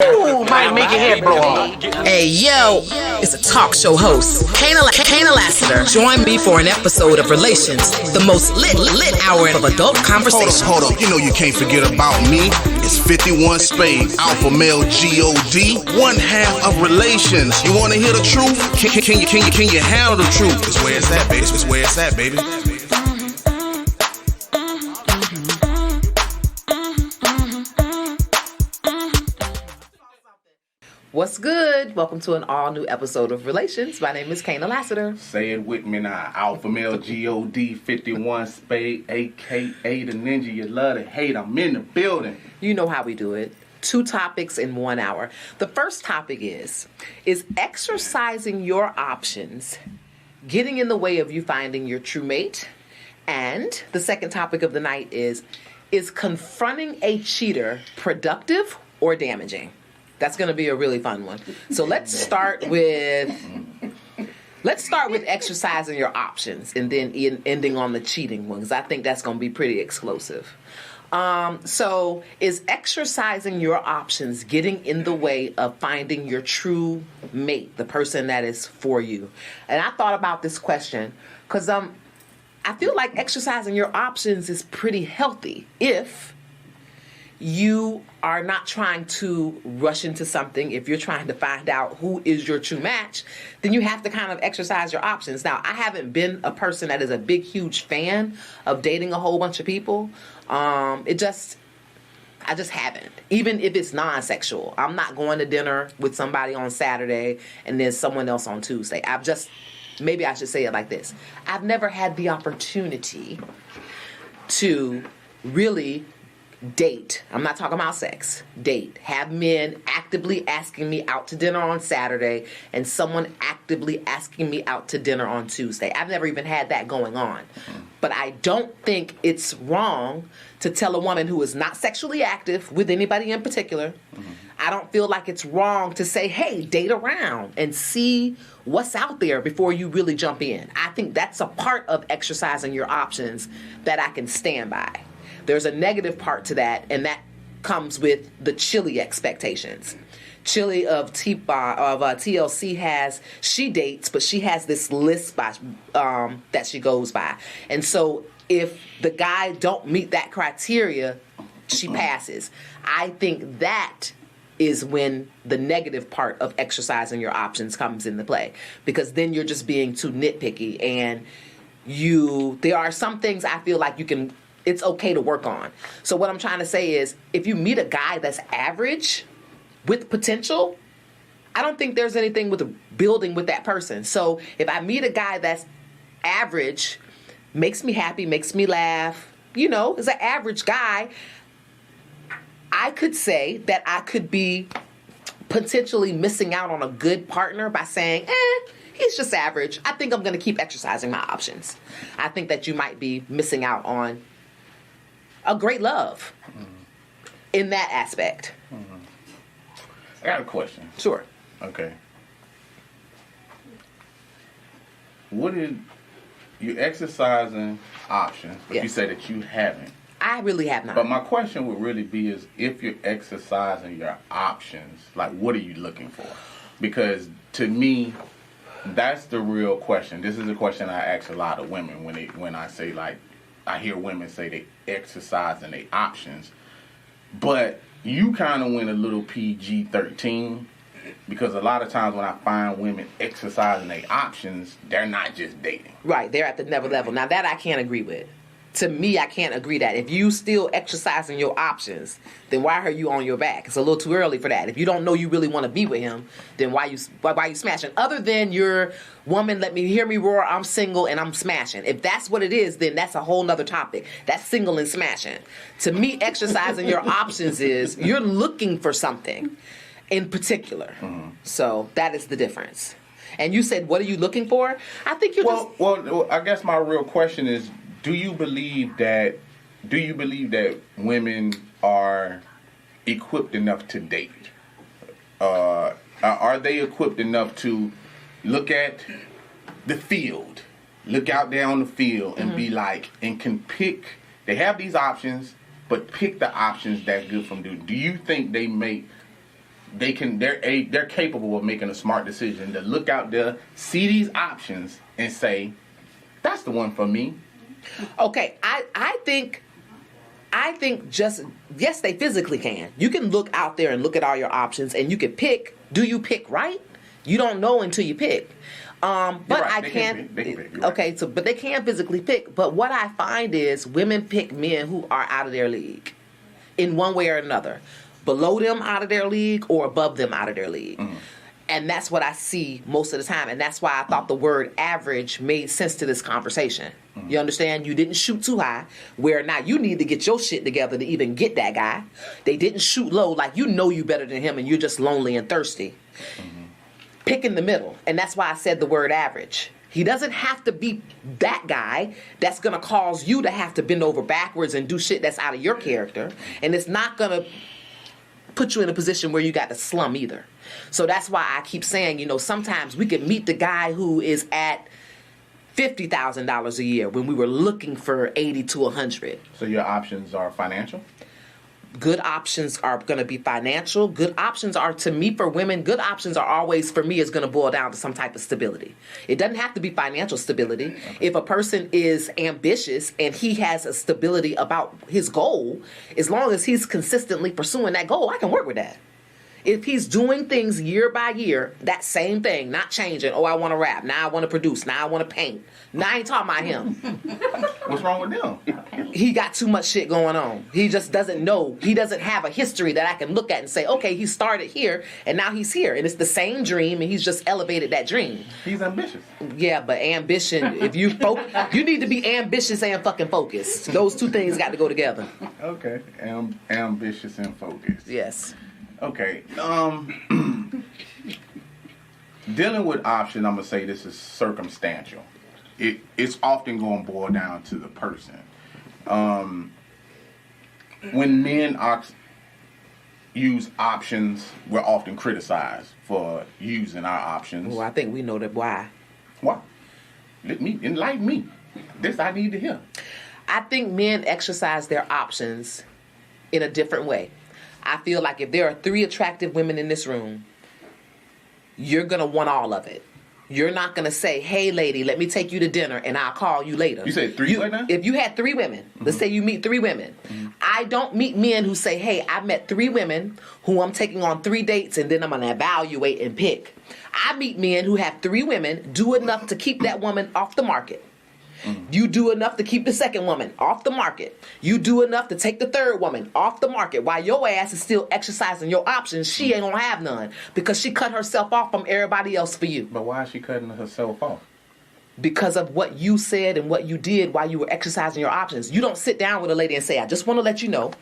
Ooh, might make your head blow off. Hey, yo, it's a talk show host, Kaynah Lassiter. Join me for an episode of Relations, the most lit hour of adult conversation. Hold up, you know you can't forget about me. It's 51 Spade, Alpha Male G-O-D, one half of Relations. You wanna hear the truth? Can you handle the truth? It's where it's at, baby. It's where it's at, baby. What's good? Welcome to an all-new episode of Relations. My name is Kaynah Lassiter. Say it with me now. Alpha Male G-O-D, 51 Spade, a.k.a. the ninja you love to hate. I'm in the building. You know how we do it. 2 topics in 1 hour. The first topic is exercising your options getting in the way of you finding your true mate? And the second topic of the night is confronting a cheater productive or damaging? That's going to be a really fun one. So let's start with exercising your options and then ending on the cheating one, because I think that's going to be pretty explosive. So is exercising your options getting in the way of finding your true mate, the person that is for you? And I thought about this question because I feel like exercising your options is pretty healthy if you are not trying to rush into something. If you're trying to find out who is your true match, then you have to kind of exercise your options. Now, I haven't been a person that is a big, huge fan of dating a whole bunch of people. I just haven't. Even if it's non-sexual. I'm not going to dinner with somebody on Saturday and then someone else on Tuesday. Maybe I should say it like this. I've never had the opportunity to really date. I'm not talking about sex. Date. Have men actively asking me out to dinner on Saturday and someone actively asking me out to dinner on Tuesday. I've never even had that going on. But I don't think it's wrong to tell a woman who is not sexually active with anybody in particular. I don't feel like it's wrong to say, hey, date around and see what's out there before you really jump in. I think that's a part of exercising your options that I can stand by. There's a negative part to that, and that comes with the Chili expectations. Chili of TLC she dates, but she has this list that she goes by. And so if the guy don't meet that criteria, she passes. I think that is when the negative part of exercising your options comes into play, because then you're just being too nitpicky, and there are some things I feel like it's okay to work on. So what I'm trying to say is, if you meet a guy that's average with potential, I don't think there's anything with building with that person. So if I meet a guy that's average, makes me happy, makes me laugh, is an average guy, I could say that I could be potentially missing out on a good partner by saying, he's just average. I think I'm going to keep exercising my options. I think that you might be missing out on a great love in that aspect. I got a question. Sure. Okay. What is you exercising options, but you say that you haven't? I really have not. But my question would really be is, if you're exercising your options, like, what are you looking for? Because to me, that's the real question. This is a question I ask a lot of women when I say, like, I hear women say they exercising their options. But you kind of went a little PG-13, because a lot of times when I find women exercising their options, they're not just dating. Right, they're at the never level. Now that I can't agree with. To me, I can't agree that. If you still exercising your options, then why are you on your back? It's a little too early for that. If you don't know you really want to be with him, then why you smashing? Other than your woman, hear me roar, I'm single and I'm smashing. If that's what it is, then that's a whole nother topic. That's single and smashing. To me, exercising your options is you're looking for something in particular. So that is the difference. And you said, what are you looking for? I think Well, I guess my real question is, Do you believe that women are equipped enough to date? Are they equipped enough to look at the field, look out there on the field, and be like, and can pick? They have these options, but pick the options that's good for them. Do you think they make they're capable of making a smart decision to look out there, see these options, and say, "That's the one for me." Okay, I think just yes, they physically can. You can look out there and look at all your options, and you can pick. Do you pick right? You don't know until you pick. But right. I They can't. can pick. Okay, so but they can physically pick. But what I find is women pick men who are out of their league, in one way or another, below them out of their league or above them out of their league. Mm-hmm. And that's what I see most of the time. And that's why I thought the word average made sense to this conversation. Mm-hmm. You understand? You didn't shoot too high, where now you need to get your shit together to even get that guy. They didn't shoot low, like you know you better than him and you're just lonely and thirsty. Mm-hmm. Pick in the middle. And that's why I said the word average. He doesn't have to be that guy that's going to cause you to have to bend over backwards and do shit that's out of your character. And it's not going to put you in a position where you got to slum either. So that's why I keep saying, sometimes we could meet the guy who is at $50,000 a year when we were looking for 80 to 100. So your options are financial? Good options are going to be financial. Good options are, to me, for women, good options are always, for me, is going to boil down to some type of stability. It doesn't have to be financial stability. Okay. If a person is ambitious and he has a stability about his goal, as long as he's consistently pursuing that goal, I can work with that. If he's doing things year by year, that same thing, not changing. Oh, I want to rap. Now I want to produce. Now I want to paint. Now I ain't talking about him. What's wrong with them? He got too much shit going on. He just doesn't know. He doesn't have a history that I can look at and say, okay, he started here and now he's here. And it's the same dream and he's just elevated that dream. He's ambitious. Yeah, but ambition, if you you need to be ambitious and fucking focused. Those two things got to go together. Okay. Ambitious and focused. Yes. Okay. Dealing with option, I'm going to say this is circumstantial. It's often going to boil down to the person. When men use options, we're often criticized for using our options. Well, I think we know that. Why? Why? Enlighten me. This I need to hear. I think men exercise their options in a different way. I feel like if there are 3 attractive women in this room, you're going to want all of it. You're not going to say, hey, lady, let me take you to dinner and I'll call you later. You said 3 right now? If you had 3 women, mm-hmm. Let's say you meet 3 women. Mm-hmm. I don't meet men who say, hey, I met 3 women who I'm taking on 3 dates and then I'm going to evaluate and pick. I meet men who have 3 women, do enough to keep that woman off the market. Mm-hmm. You do enough to keep the second woman off the market. You do enough to take the third woman off the market. While your ass is still exercising your options, she ain't gonna have none because she cut herself off from everybody else for you. But why is she cutting herself off? Because of what you said and what you did while you were exercising your options. You don't sit down with a lady and say, I just want to let you know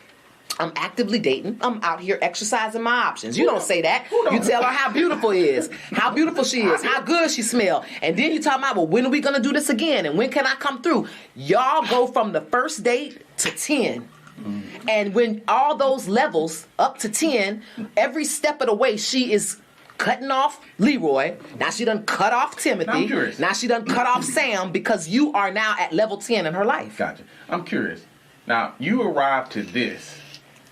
I'm actively dating. I'm out here exercising my options. You don't say that. You tell her how beautiful she is, how beautiful she is, how good she smells. And then you talk about, well, when are we going to do this again? And when can I come through? Y'all go from the first date to 10. Mm-hmm. And when all those levels up to 10, every step of the way, she is cutting off Leroy. Now she done cut off Timothy. Now she done cut off Sam because you are now at level 10 in her life. Gotcha. I'm curious. Now, you arrived to this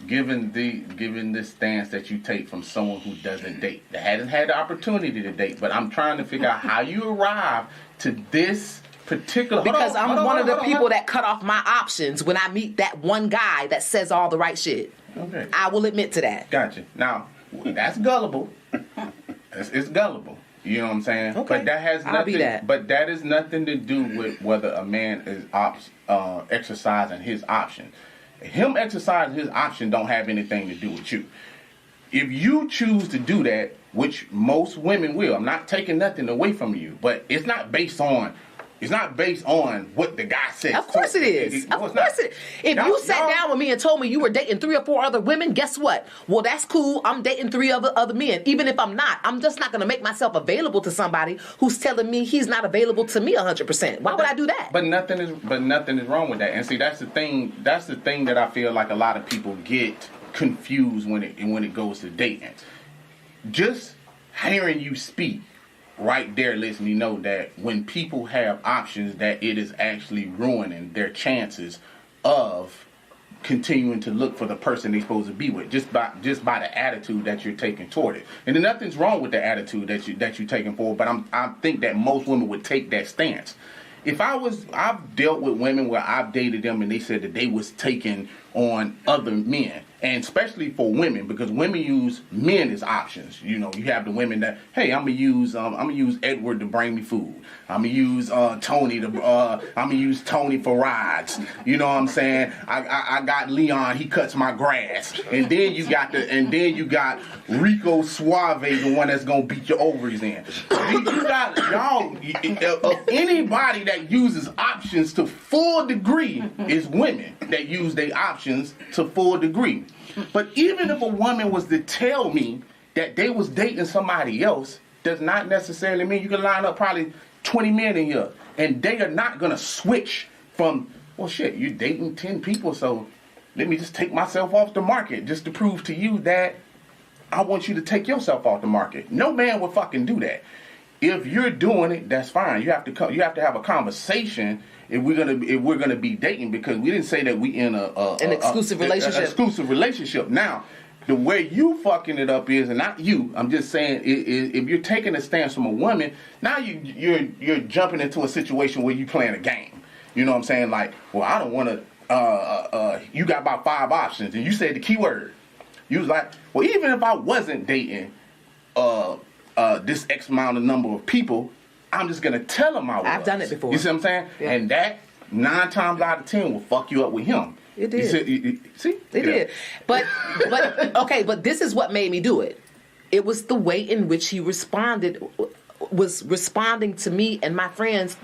given this stance that you take from someone who doesn't date, that hasn't had the opportunity to date, but I'm trying to figure out how you arrive to this particular... Because I'm one of the people that cut off my options when I meet that one guy that says all the right shit. Okay. I will admit to that. Gotcha. Now, that's gullible. It's gullible. You know what I'm saying? Okay. But that has nothing. But that is nothing to do with whether a man is exercising his option. Him exercising his option don't have anything to do with you. If you choose to do that, which most women will, I'm not taking nothing away from you, but it's not based on what the guy said. Of course it is. Of course it is. If you sat down with me and told me you were dating 3 or 4 other women, guess what? Well, that's cool. I'm dating 3 other men. Even if I'm not, I'm just not going to make myself available to somebody who's telling me he's not available to me 100%. Why would I do that? But nothing is wrong with that. And see, that's the thing that I feel like a lot of people get confused when it goes to dating. Just hearing you speak right there lets me know that when people have options, that it is actually ruining their chances of continuing to look for the person they're supposed to be with, just by the attitude that you're taking toward it. And then nothing's wrong with the attitude that you're taking forward, but I think that most women would take that stance. I've dealt with women where I've dated them and they said that they was taking on other men, and especially for women, because women use men as options. You know, you have the women that, hey, I'm gonna use Edward to bring me food. I'm gonna use Tony for rides. You know what I'm saying? I got Leon, he cuts my grass. And then you got Rico Suave, the one that's gonna beat your ovaries in. You got y'all, anybody that uses options to full degree is women that use their options to full degree. But even if a woman was to tell me that they was dating somebody else, does not necessarily mean you can line up probably 20 men in here, and they are not gonna switch from, well, shit, you're dating 10 people, so let me just take myself off the market just to prove to you that I want you to take yourself off the market. No man would fucking do that. If you're doing it, that's fine. You have to have a conversation if we're gonna be dating, because we didn't say that we in an exclusive relationship. An exclusive relationship. Now, the way you fucking it up is, and not you, I'm just saying, if you're taking a stance from a woman, now you're jumping into a situation where you playing a game. You know what I'm saying? Like, well, I don't want to. You got about 5 options, and you said the key word. You was like, well, even if I wasn't dating this X amount of number of people, I'm just gonna tell him I was. I've done it before. You see what I'm saying? Yeah. And that 9 times out of 10 will fuck you up with him. It did. See? It did. But okay, but this is what made me do it. It was the way in which he was responding to me and my friends.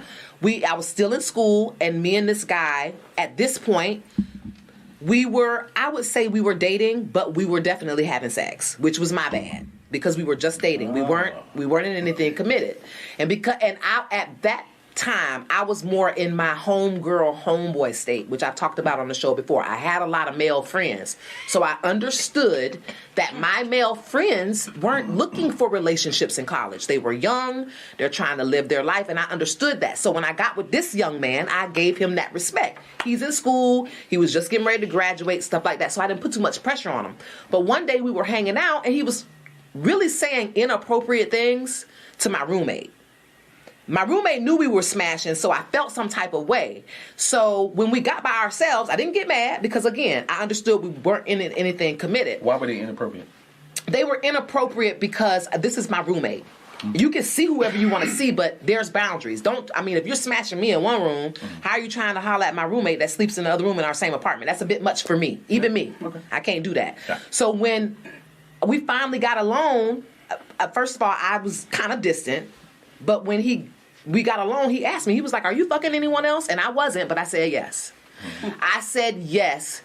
I was still in school, and me and this guy, at this point, I would say we were dating, but we were definitely having sex, which was my bad. Because we were just dating. We weren't in anything committed. And at that time, I was more in my homegirl, homeboy state, which I've talked about on the show before. I had a lot of male friends. So I understood that my male friends weren't looking for relationships in college. They were young, they're trying to live their life, and I understood that. So when I got with this young man, I gave him that respect. He's in school, he was just getting ready to graduate, stuff like that. So I didn't put too much pressure on him. But one day we were hanging out, and he was really saying inappropriate things to my roommate. My roommate knew we were smashing, so I felt some type of way. So when we got by ourselves, I didn't get mad because, again, I understood we weren't in anything committed. Why were they inappropriate? They were inappropriate because this is my roommate. Mm-hmm. You can see whoever you want to see, but there's boundaries. If you're smashing me in one room, how are you trying to holler at my roommate that sleeps in the other room in our same apartment? That's a bit much for me. Even me. Okay. I can't do that. Yeah. So when we finally got alone, first of all, I was kind of distant, but when we got alone, he asked me, he was like, are you fucking anyone else? And I wasn't, but I said yes. Mm-hmm. I said yes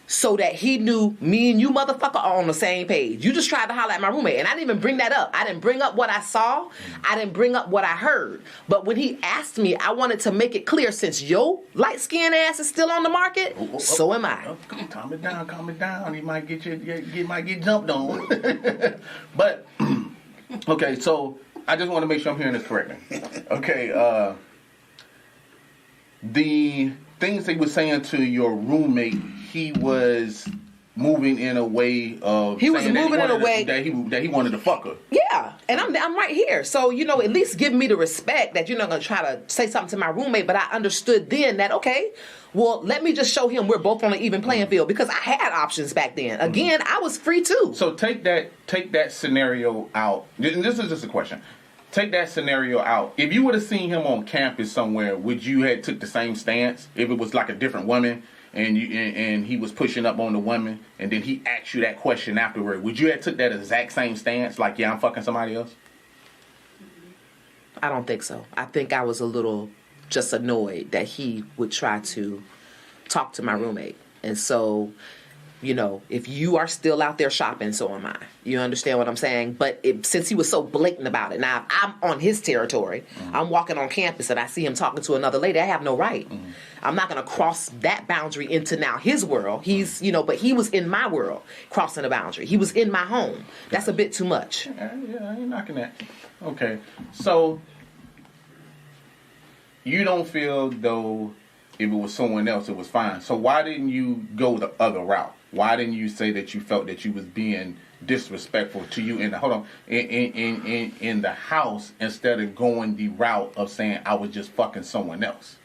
so that he knew me and you motherfucker are on the same page. You just tried to holler at my roommate, and I didn't even bring that up. I didn't bring up what I saw. I didn't bring up what I heard. But when he asked me, I wanted to make it clear, since your light-skinned ass is still on the market, so am I. Calm it down. He might get jumped on. But, okay, so I just want to make sure I'm hearing this correctly. Okay, the things they were saying to your roommate, he was moving in a way of that he wanted to fuck her. Yeah, and I'm right here. So, at least give me the respect that you're not going to try to say something to my roommate, but I understood then that, okay, well, let me just show him we're both on an even playing field, because I had options back then. Again, I was free too. So take that scenario out. And this is just a question. Take that scenario out. If you would have seen him on campus somewhere, would you have took the same stance if it was like a different woman and he was pushing up on the woman and then he asked you that question afterward? Would you have took that exact same stance, like, yeah, I'm fucking somebody else? I don't think so. I think I was a little just annoyed that he would try to talk to my roommate. And so, if you are still out there shopping, so am I. You understand what I'm saying? But since he was so blatant about it, now I'm on his territory. Mm-hmm. I'm walking on campus and I see him talking to another lady. I have no right. Mm-hmm. I'm not going to cross that boundary into now his world. He's, but he was in my world crossing the boundary. He was in my home. That's a bit too much. Yeah, I ain't knocking that. Okay, so you don't feel though if it was someone else, it was fine. So why didn't you go the other route? Why didn't you say that you felt that you was being disrespectful to you in the house instead of going the route of saying I was just fucking someone else?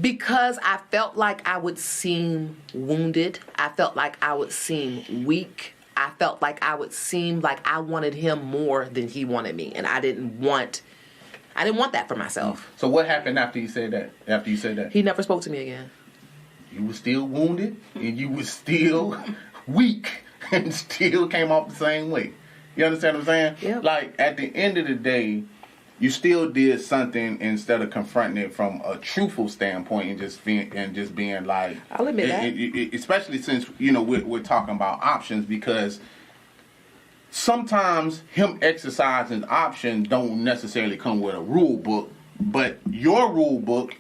Because I felt like I would seem wounded. I felt like I would seem weak. I felt like I would seem like I wanted him more than he wanted me, and I didn't want that for myself. So what happened after you said that? He never spoke to me again. You were still wounded, and you were still weak, and still came off the same way. You understand what I'm saying? Yeah. Like, at the end of the day, you still did something instead of confronting it from a truthful standpoint and just being like. I'll admit that. Especially since we're talking about options, because sometimes him exercising options don't necessarily come with a rule book, but your rule book,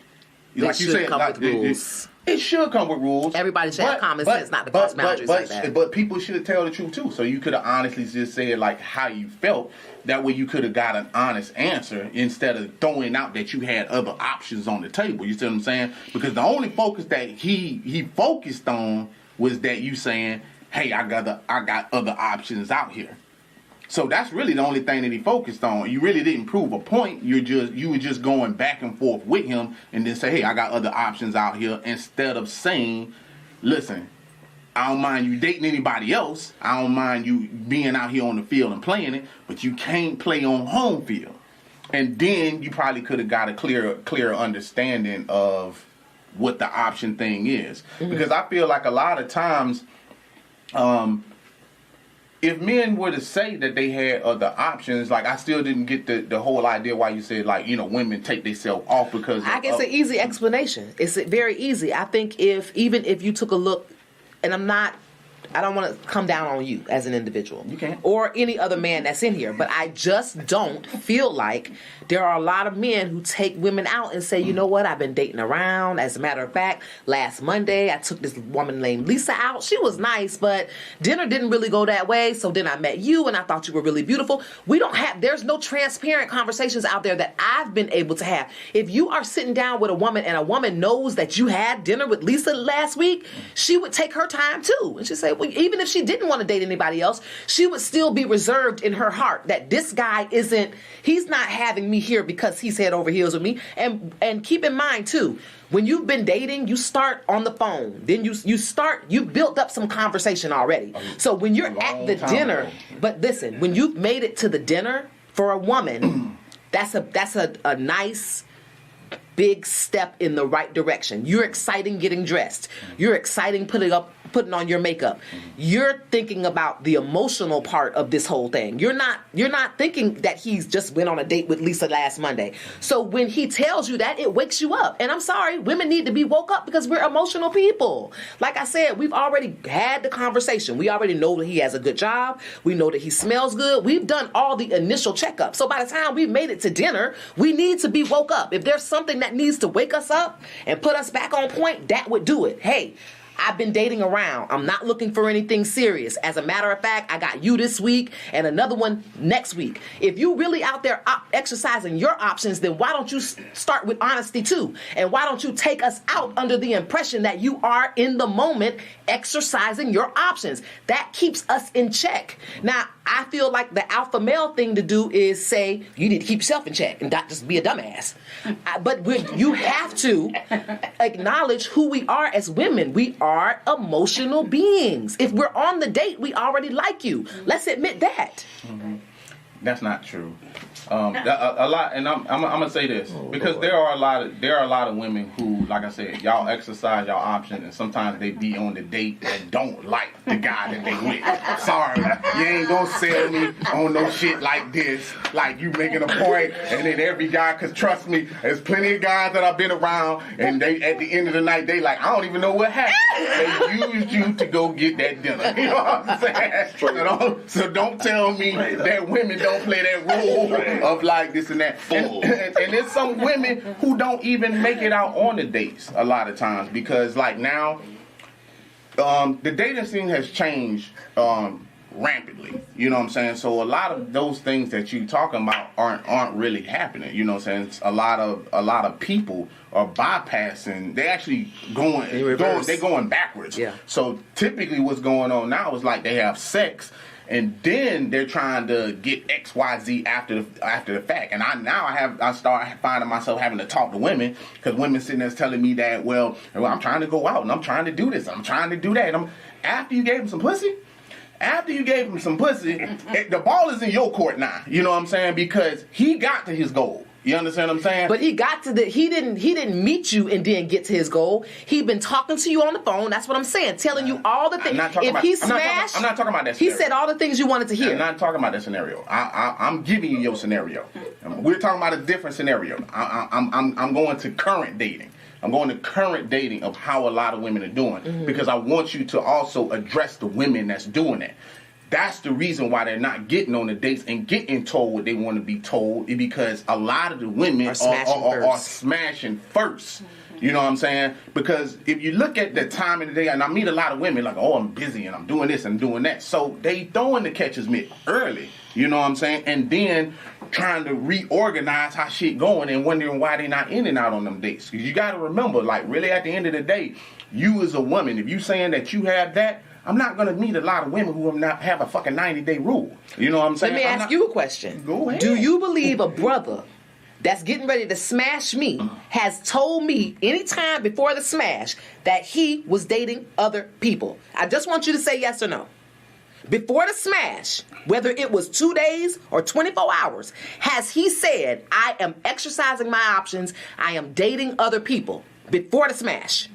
like you said, come with rules. It should come with rules. Everybody should have common sense, not to cross boundaries like that. But people should tell the truth too. So you could have honestly just said like how you felt. That way you could have got an honest answer instead of throwing out that you had other options on the table. You see what I'm saying? Because the only focus that he focused on was that you saying, "Hey, I got other options out here." So that's really the only thing that he focused on. You really didn't prove a point. You were just going back and forth with him and then say, hey, I got other options out here, instead of saying, listen, I don't mind you dating anybody else. I don't mind you being out here on the field and playing it, but you can't play on home field. And then you probably could have got a clearer understanding of what the option thing is. Mm-hmm. Because I feel like a lot of times, if men were to say that they had other options, like I still didn't get the whole idea why you said like, women take themselves off because I guess an easy explanation. It's very easy. I think even if you took a look, and I don't want to come down on you as an individual. You can't. Or any other man that's in here. But I just don't feel like there are a lot of men who take women out and say, you know what, I've been dating around. As a matter of fact, last Monday, I took this woman named Lisa out. She was nice, but dinner didn't really go that way. So then I met you and I thought you were really beautiful. There's no transparent conversations out there that I've been able to have. If you are sitting down with a woman and a woman knows that you had dinner with Lisa last week, she would take her time too. And she'd say, well, even if she didn't want to date anybody else, she would still be reserved in her heart that this guy he's not having me here because he's head over heels with me. And keep in mind too, when you've been dating, you start on the phone. Then you built up some conversation already. So when you're at the dinner, but listen, when you've made it to the dinner for a woman, that's a nice big step in the right direction. You're excited getting dressed. You're excited putting on your makeup. You're thinking about the emotional part of this whole thing. You're not thinking that he's just went on a date with Lisa last Monday. So when he tells you that, it wakes you up. And I'm sorry, women need to be woke up because we're emotional people. Like I said, we've already had the conversation. We already know that he has a good job. We know that he smells good. We've done all the initial checkup. So by the time we've made it to dinner, we need to be woke up. If there's something that needs to wake us up and put us back on point, that would do it. Hey, I've been dating around. I'm not looking for anything serious. As a matter of fact, I got you this week and another one next week. If you really out there exercising your options, then why don't you start with honesty too? And why don't you take us out under the impression that you are in the moment exercising your options? That keeps us in check. Now, I feel like the alpha male thing to do is say, you need to keep yourself in check and not just be a dumbass. But you have to acknowledge who we are as women. We are emotional beings. If we're on the date, we already like you. Let's admit that. Mm-hmm. That's not true. A lot, and I'm gonna say this because there are a lot of women who, like I said, y'all exercise y'all options, and sometimes they be on the date that don't like the guy that they with. Sorry, you ain't gonna sell me on no shit like this. Like you making a point, and then every guy, cause trust me, there's plenty of guys that I've been around, and they at the end of the night they like, I don't even know what happened. They used you to go get that dinner. You know what I'm saying? So don't tell me that women don't play that role of like this and that. And there's some women who don't even make it out on the dates a lot of times because like now the dating scene has changed rampantly. You know what I'm saying? So a lot of those things that you talking about aren't really happening. You know what I'm saying? It's a lot of people are bypassing. They actually they're going backwards. Yeah. So typically what's going on now is like they have sex and then they're trying to get XYZ after the fact. And I start finding myself having to talk to women because women sitting there telling me that, well, I'm trying to go out and I'm trying to do this, I'm trying to do that. And after you gave him some pussy, the ball is in your court now. You know what I'm saying? Because he got to his goal. You understand what I'm saying? But he didn't meet you and didn't get to his goal. He been talking to you on the phone. That's what I'm saying. Telling you all the things. I'm not talking about that scenario. He said all the things you wanted to hear. I'm not talking about that scenario. I'm giving you your scenario. We're talking about a different scenario. I'm going to current dating. I'm going to current dating of how a lot of women are doing because I want you to also address the women that's doing it. That's the reason why they're not getting on the dates and getting told what they want to be told, because a lot of the women are smashing first. You know what I'm saying? Because if you look at the time in the day, and I meet a lot of women like, oh, I'm busy and I'm doing this and doing that. So they throwing the catcher's mitt early. You know what I'm saying? And then trying to reorganize how shit going and wondering why they not in and out on them dates. Because you got to remember, like, really at the end of the day, you as a woman, if you saying that you have that, I'm not going to meet a lot of women who have a fucking 90-day rule. You know what I'm saying? Let me ask you a question. Go ahead. Do you believe a brother that's getting ready to smash me has told me anytime before the smash that he was dating other people? I just want you to say yes or no. Before the smash, whether it was 2 days or 24 hours, has he said, I am exercising my options, I am dating other people before the smash?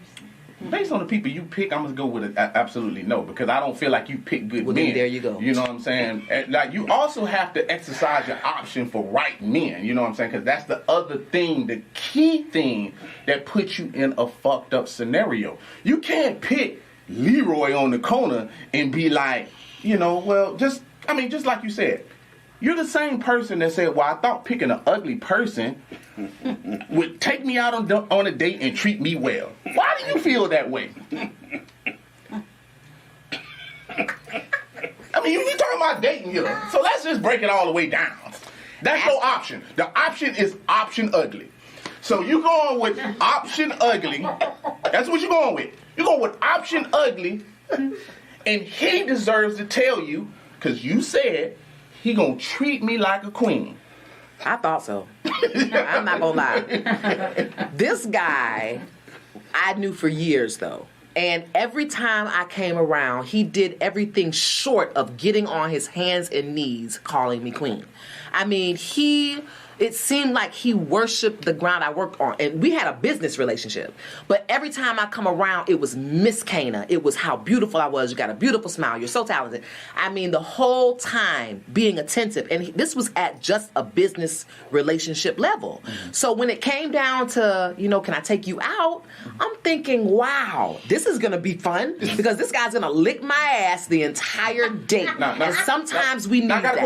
Based on the people you pick, I'm going to go with it absolutely no, because I don't feel like you pick good men. There you go. You know what I'm saying? And, like, you also have to exercise your option for right men. You know what I'm saying? Because that's the other thing, the key thing that puts you in a fucked up scenario. You can't pick Leroy on the corner and be like, you know, well, just like you said, you're the same person that said, well, I thought picking an ugly person would take me out on a date and treat me well. Why do you feel that way? I mean, you're talking about dating here. So let's just break it all the way down. That's no option. The option is option ugly. So you're going with option ugly. That's what you're going with. You're going with option ugly. And he deserves to tell you, because you said he gonna treat me like a queen. I thought so. I'm not gonna lie. This guy, I knew for years though. And every time I came around, he did everything short of getting on his hands and knees calling me queen. I mean, it seemed like he worshipped the ground I worked on. And we had a business relationship. But every time I come around, it was Miss Kaynah. It was how beautiful I was. You got a beautiful smile. You're so talented. I mean, the whole time being attentive. And this was at just a business relationship level. Mm-hmm. So when it came down to, you know, can I take you out? I'm thinking, wow, this is going to be fun. Because this guy's going to lick my ass the entire date. And sometimes we need that. I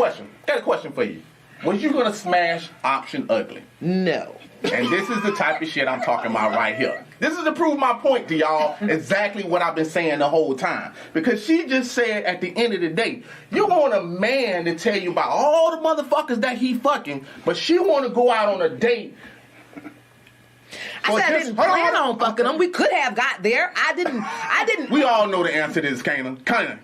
got a question for you. Was you gonna smash option ugly? No. And this is the type of shit I'm talking about right here. This is to prove my point to y'all exactly what I've been saying the whole time. Because she just said at the end of the day, you want a man to tell you about all the motherfuckers that he fucking, but she want to go out on a date. I said I didn't plan on fucking them. We could have got there. I didn't. We all know the answer to this, Kaynah. Kaynah.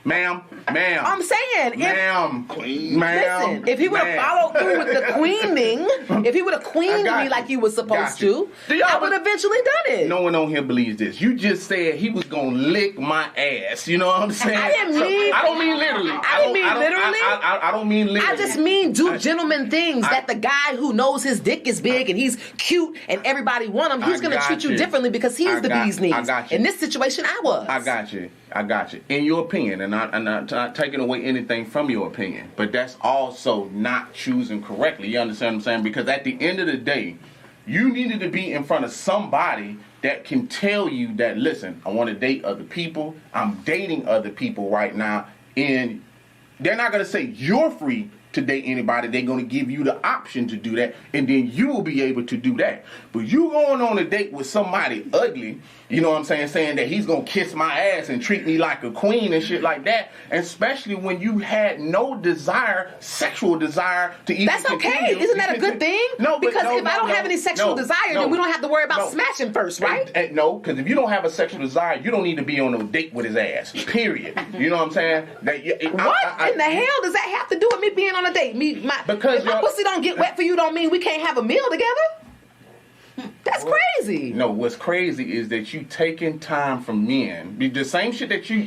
Ma'am. I'm saying, ma'am. Listen, if he would have followed through with the queening, if he would have queened me like he was supposed to, I would have eventually done it. No one on here believes this. You just said he was gonna lick my ass. You know what I'm saying? I don't mean literally. I don't mean literally. I just mean do gentleman things that the guy who knows his dick is big and he's cute and everybody want him, he's gonna treat you differently because he's the bee's knees. In this situation, I was. I got you. In your opinion, and I'm not taking away anything from your opinion, but that's also not choosing correctly. You understand what I'm saying? Because at the end of the day, you needed to be in front of somebody that can tell you that, listen, I want to date other people. I'm dating other people right now. And they're not going to say you're free, to date anybody. They're going to give you the option to do that, and then you will be able to do that. But you going on a date with somebody ugly, you know what I'm saying, saying that he's going to kiss my ass and treat me like a queen and shit like that, and especially when you had no desire, sexual desire to even That's okay. Isn't that a good thing? No, because if I don't have any sexual desire, then we don't have to worry about smashing first, right? And no, because if you don't have a sexual desire, you don't need to be on no date with his ass. Period. You know what I'm saying? What in the hell does that have to do with me being on a date? Because if my pussy don't get wet for you, don't mean we can't have a meal together. That's crazy. No, what's crazy is that you taking time from men. The same shit that you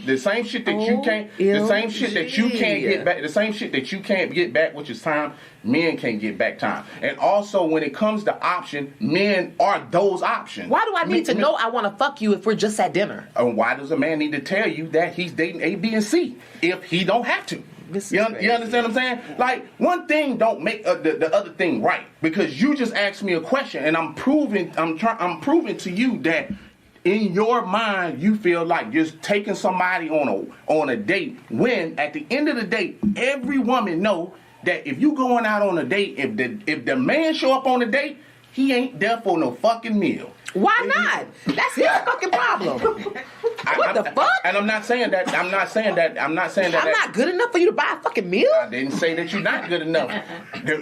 can't get back, which is time. Men can't get back time. And also, when it comes to option, men are those options. Why do I need to know I want to fuck you if we're just at dinner? And why does a man need to tell you that he's dating A, B, and C if he don't have to? You understand what I'm saying? Like, one thing don't make the other thing right, because you just asked me a question, and I'm proving to you that in your mind you feel like you're taking somebody on a date, when at the end of the day every woman know that if you going out on a date, if the man show up on a date, he ain't there for no fucking meal. Why not? That's his fucking problem. What the fuck? And I'm not saying that. I'm not good enough for you to buy a fucking meal. I didn't say that you're not good enough.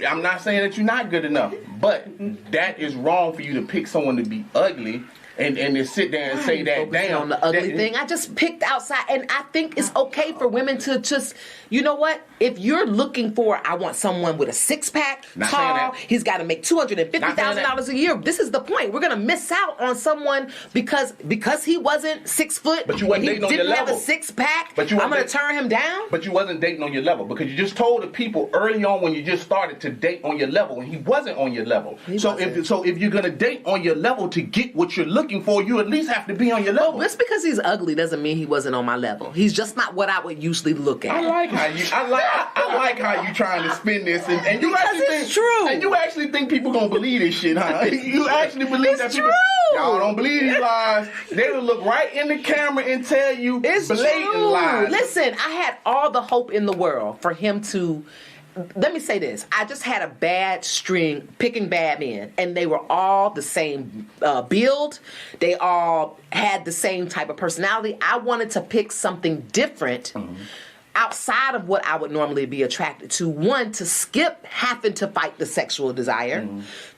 I'm not saying that you're not good enough. But that is wrong for you to pick someone to be ugly. And to sit there and say that, damn. On the ugly thing. I just picked outside. And I think it's okay for women to just, you know what? If you're looking for, I want someone with a six-pack, tall, he's got to make $250,000 a year. This is the point. We're going to miss out on someone because he wasn't 6 foot. But you wasn't dating on your level. He didn't have a six-pack. I'm going to turn him down. But you wasn't dating on your level, because you just told the people early on when you just started to date on your level, and he wasn't on your level. So if you're going to date on your level to get what you're looking for, you at least have to be on your level. Just because he's ugly doesn't mean he wasn't on my level. He's just not what I would usually look at. I like how you trying to spin this, and you because actually it's true. And you actually think people gonna believe this shit, huh? You actually believe that people? True. Y'all don't believe these lies. They will look right in the camera and tell you it's blatant true. lies. Listen, I had all the hope in the world for him to. Let me say this. I just had a bad string picking bad men, and they were all the same build. They all had the same type of personality. I wanted to pick something different outside of what I would normally be attracted to. One, to skip having to fight the sexual desire.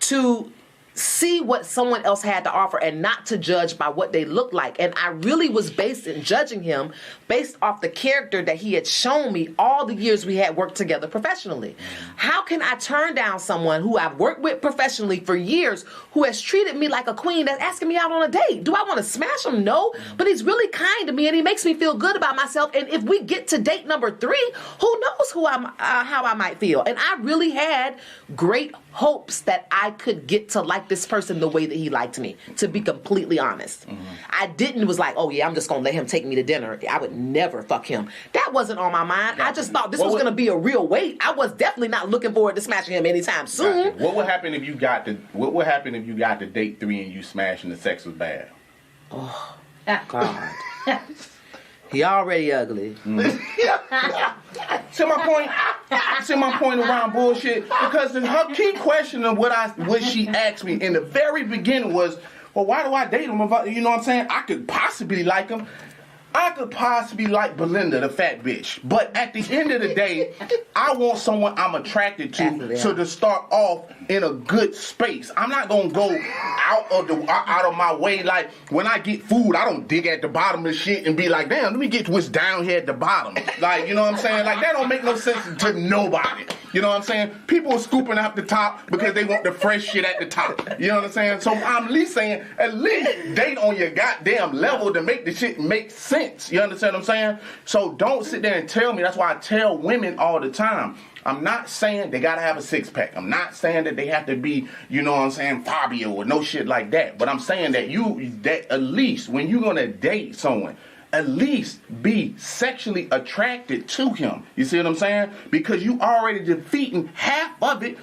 To see what someone else had to offer and not to judge by what they look like. And I really was based in judging him based off the character that he had shown me all the years we had worked together professionally. How can I turn down someone who I've worked with professionally for years, who has treated me like a queen, that's asking me out on a date? Do I want to smash him? No. But he's really kind to me and he makes me feel good about myself. And if we get to date number 3, who knows how I might feel. And I really had great hopes that I could get to like this person the way that he liked me, to be completely honest. I was like, oh yeah, I'm just gonna let him take me to dinner. I would never fuck him. That wasn't on my mind. I just thought this was gonna be a real wait. I was definitely not looking forward to smashing him anytime soon. Gotcha. What would happen if you got to date 3 and you smashed and the sex was bad? Oh God. He already ugly. See my point around bullshit? Because her key question of what she asked me in the very beginning was, well, why do I date him? You know what I'm saying? I could possibly like him. I could possibly like Belinda, the fat bitch. But at the end of the day, I want someone I'm attracted to, so to start off in a good space. I'm not gonna go out of my way. Like, when I get food, I don't dig at the bottom of shit and be like, damn, let me get what's down here at the bottom. Like, you know what I'm saying? Like, that don't make no sense to nobody. You know what I'm saying? People are scooping out the top because they want the fresh shit at the top. You know what I'm saying? So I'm at least saying, date on your goddamn level to make the shit make sense. You understand what I'm saying? So don't sit there and tell me. That's why I tell women all the time, I'm not saying they gotta have a 6-pack. I'm not saying that they have to be, you know what I'm saying, Fabio or no shit like that. But I'm saying that at least when you're gonna date someone, at least be sexually attracted to him. You see what I'm saying? Because you already defeating half of it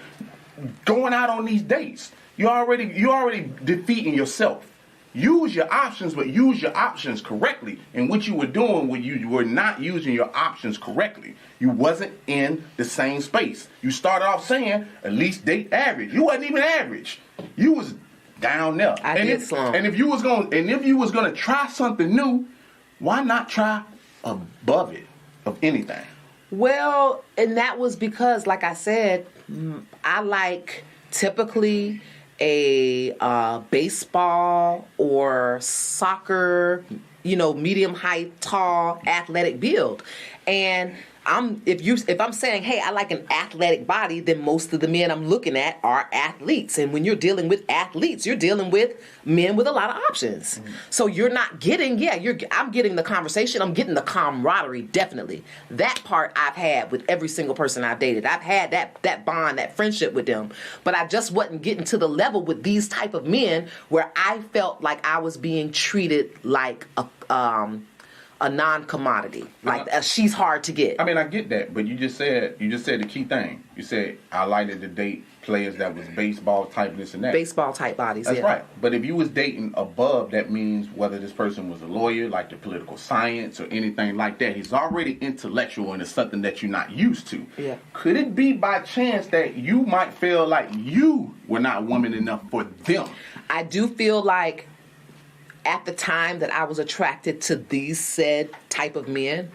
going out on these dates. You already defeating yourself. use your options, but use your options correctly. And what you were doing when you were not using your options correctly. You wasn't in the same space. You started off saying, at least date average. You wasn't even average. You was down there. And if you was gonna try something new, why not try above it of anything? Well, and that was because, like I said, I like typically a baseball or soccer, medium height, tall, athletic build. And if I'm saying, hey, I like an athletic body, then most of the men I'm looking at are athletes. And when you're dealing with athletes, you're dealing with men with a lot of options. Mm-hmm. So you're not getting, I'm getting the conversation, I'm getting the camaraderie, definitely. That part I've had with every single person I've dated. I've had that bond, that friendship with them. But I just wasn't getting to the level with these type of men where I felt like I was being treated like a non-commodity, like she's hard to get. I mean, I get that, but you just said the key thing. You said I liked to date players that was baseball type, this and that. Baseball type bodies. That's right. But if you was dating above, that means whether this person was a lawyer, like the political science or anything like that, he's already intellectual and it's something that you're not used to. Yeah. Could it be by chance that you might feel like you were not woman enough for them? I do feel like at the time that I was attracted to these said type of men,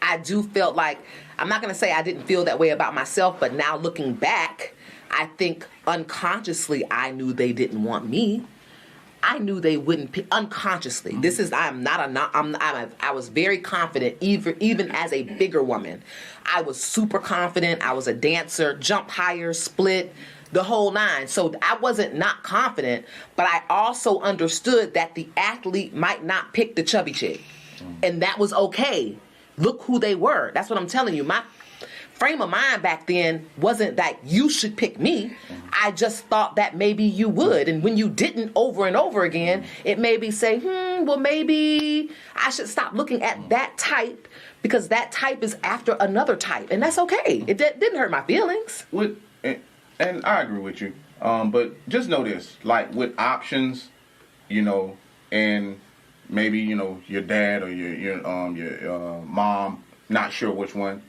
I do felt like, I'm not going to say I didn't feel that way about myself, but now looking back, I think unconsciously I knew they didn't want me. I knew they wouldn't pick unconsciously. Mm-hmm. I was very confident, even as a bigger woman. I was super confident. I was a dancer, jump higher, split, the whole nine. So I wasn't not confident, but I also understood that the athlete might not pick the chubby chick. And that was okay. Look who they were. That's what I'm telling you. My frame of mind back then wasn't that you should pick me. I just thought that maybe you would. And when you didn't over and over again, it made me say, well, maybe I should stop looking at that type because that type is after another type. And that's okay. It didn't hurt my feelings. And I agree with you. But just know this, like with options, and maybe, your dad or your mom, not sure which one,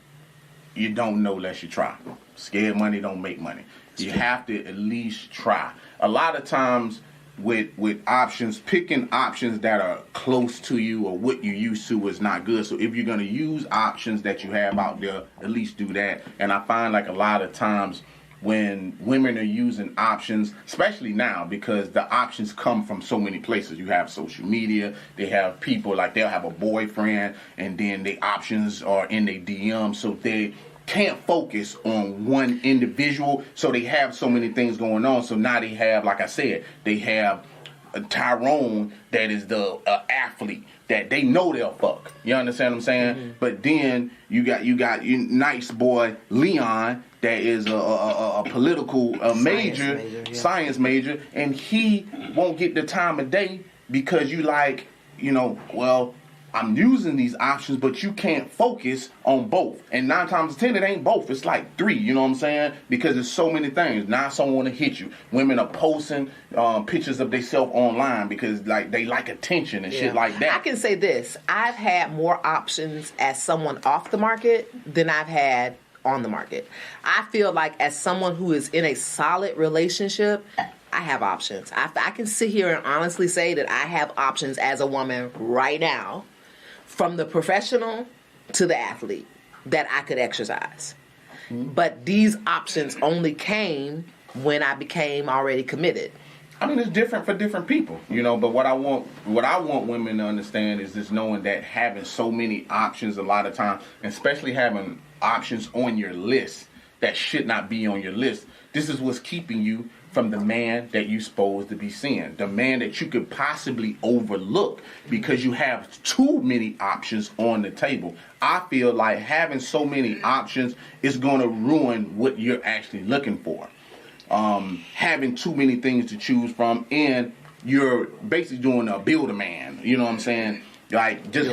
you don't know unless you try. Scared money don't make money. You have to at least try. A lot of times with options, picking options that are close to you or what you used to is not good. So if you're going to use options that you have out there, at least do that. And I find like a lot of times when women are using options, especially now, because the options come from so many places. You have social media, they have people, like they'll have a boyfriend, and then the options are in their DM, so they can't focus on one individual, so they have so many things going on. So now they have, like I said, they have Tyrone that is the athlete that they know they'll fuck. You understand what I'm saying? Mm-hmm. But then you got nice boy Leon that is a political science major, and he won't get the time of day because you like, well, I'm using these options, but you can't focus on both. And 9 times out of 10, it ain't both. It's like 3, you know what I'm saying? Because there's so many things. Now someone want to hit you. Women are posting pictures of themselves online because like they like attention and shit like that. I can say this. I've had more options as someone off the market than I've had on the market. I feel like as someone who is in a solid relationship, I have options. I can sit here and honestly say that I have options as a woman right now, from the professional to the athlete, that I could exercise. Mm-hmm. But these options only came when I became already committed. I mean, it's different for different people, but what I want women to understand is just knowing that having so many options a lot of times, especially having options on your list that should not be on your list, this is what's keeping you from the man that you're supposed to be seeing, the man that you could possibly overlook because you have too many options on the table. I feel like having so many options is going to ruin what you're actually looking for. Having too many things to choose from, and you're basically doing a build-a-man, you know what I'm saying? Like just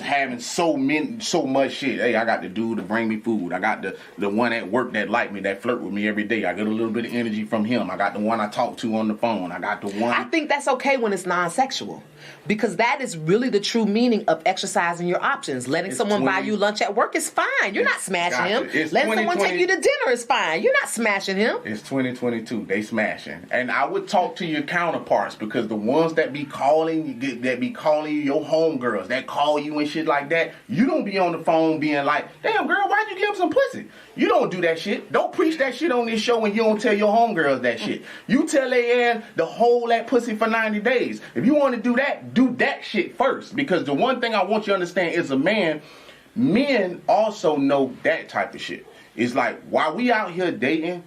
having so much shit. Hey, I got the dude to bring me food. I got the one at work that like me, that flirt with me every day. I get a little bit of energy from him. I got the one I talk to on the phone. I got the one. I think that's okay when it's non-sexual, because that is really the true meaning of exercising your options. Letting someone buy you lunch at work is fine. You're not smashing him. Letting someone take you to dinner is fine. You're not smashing him. It's 2022. They smashing. And I would talk to your counterparts, because the ones that be calling you your homegirls, that call you and shit like that, you don't be on the phone being like, damn girl, why'd you give him some pussy? You don't do that shit. Don't preach that shit on this show, and you don't tell your homegirls that shit. You tell their ass to hold that pussy for 90 days. If you want to do that shit first. Because the one thing I want you to understand is men also know that type of shit. It's like, while we out here dating,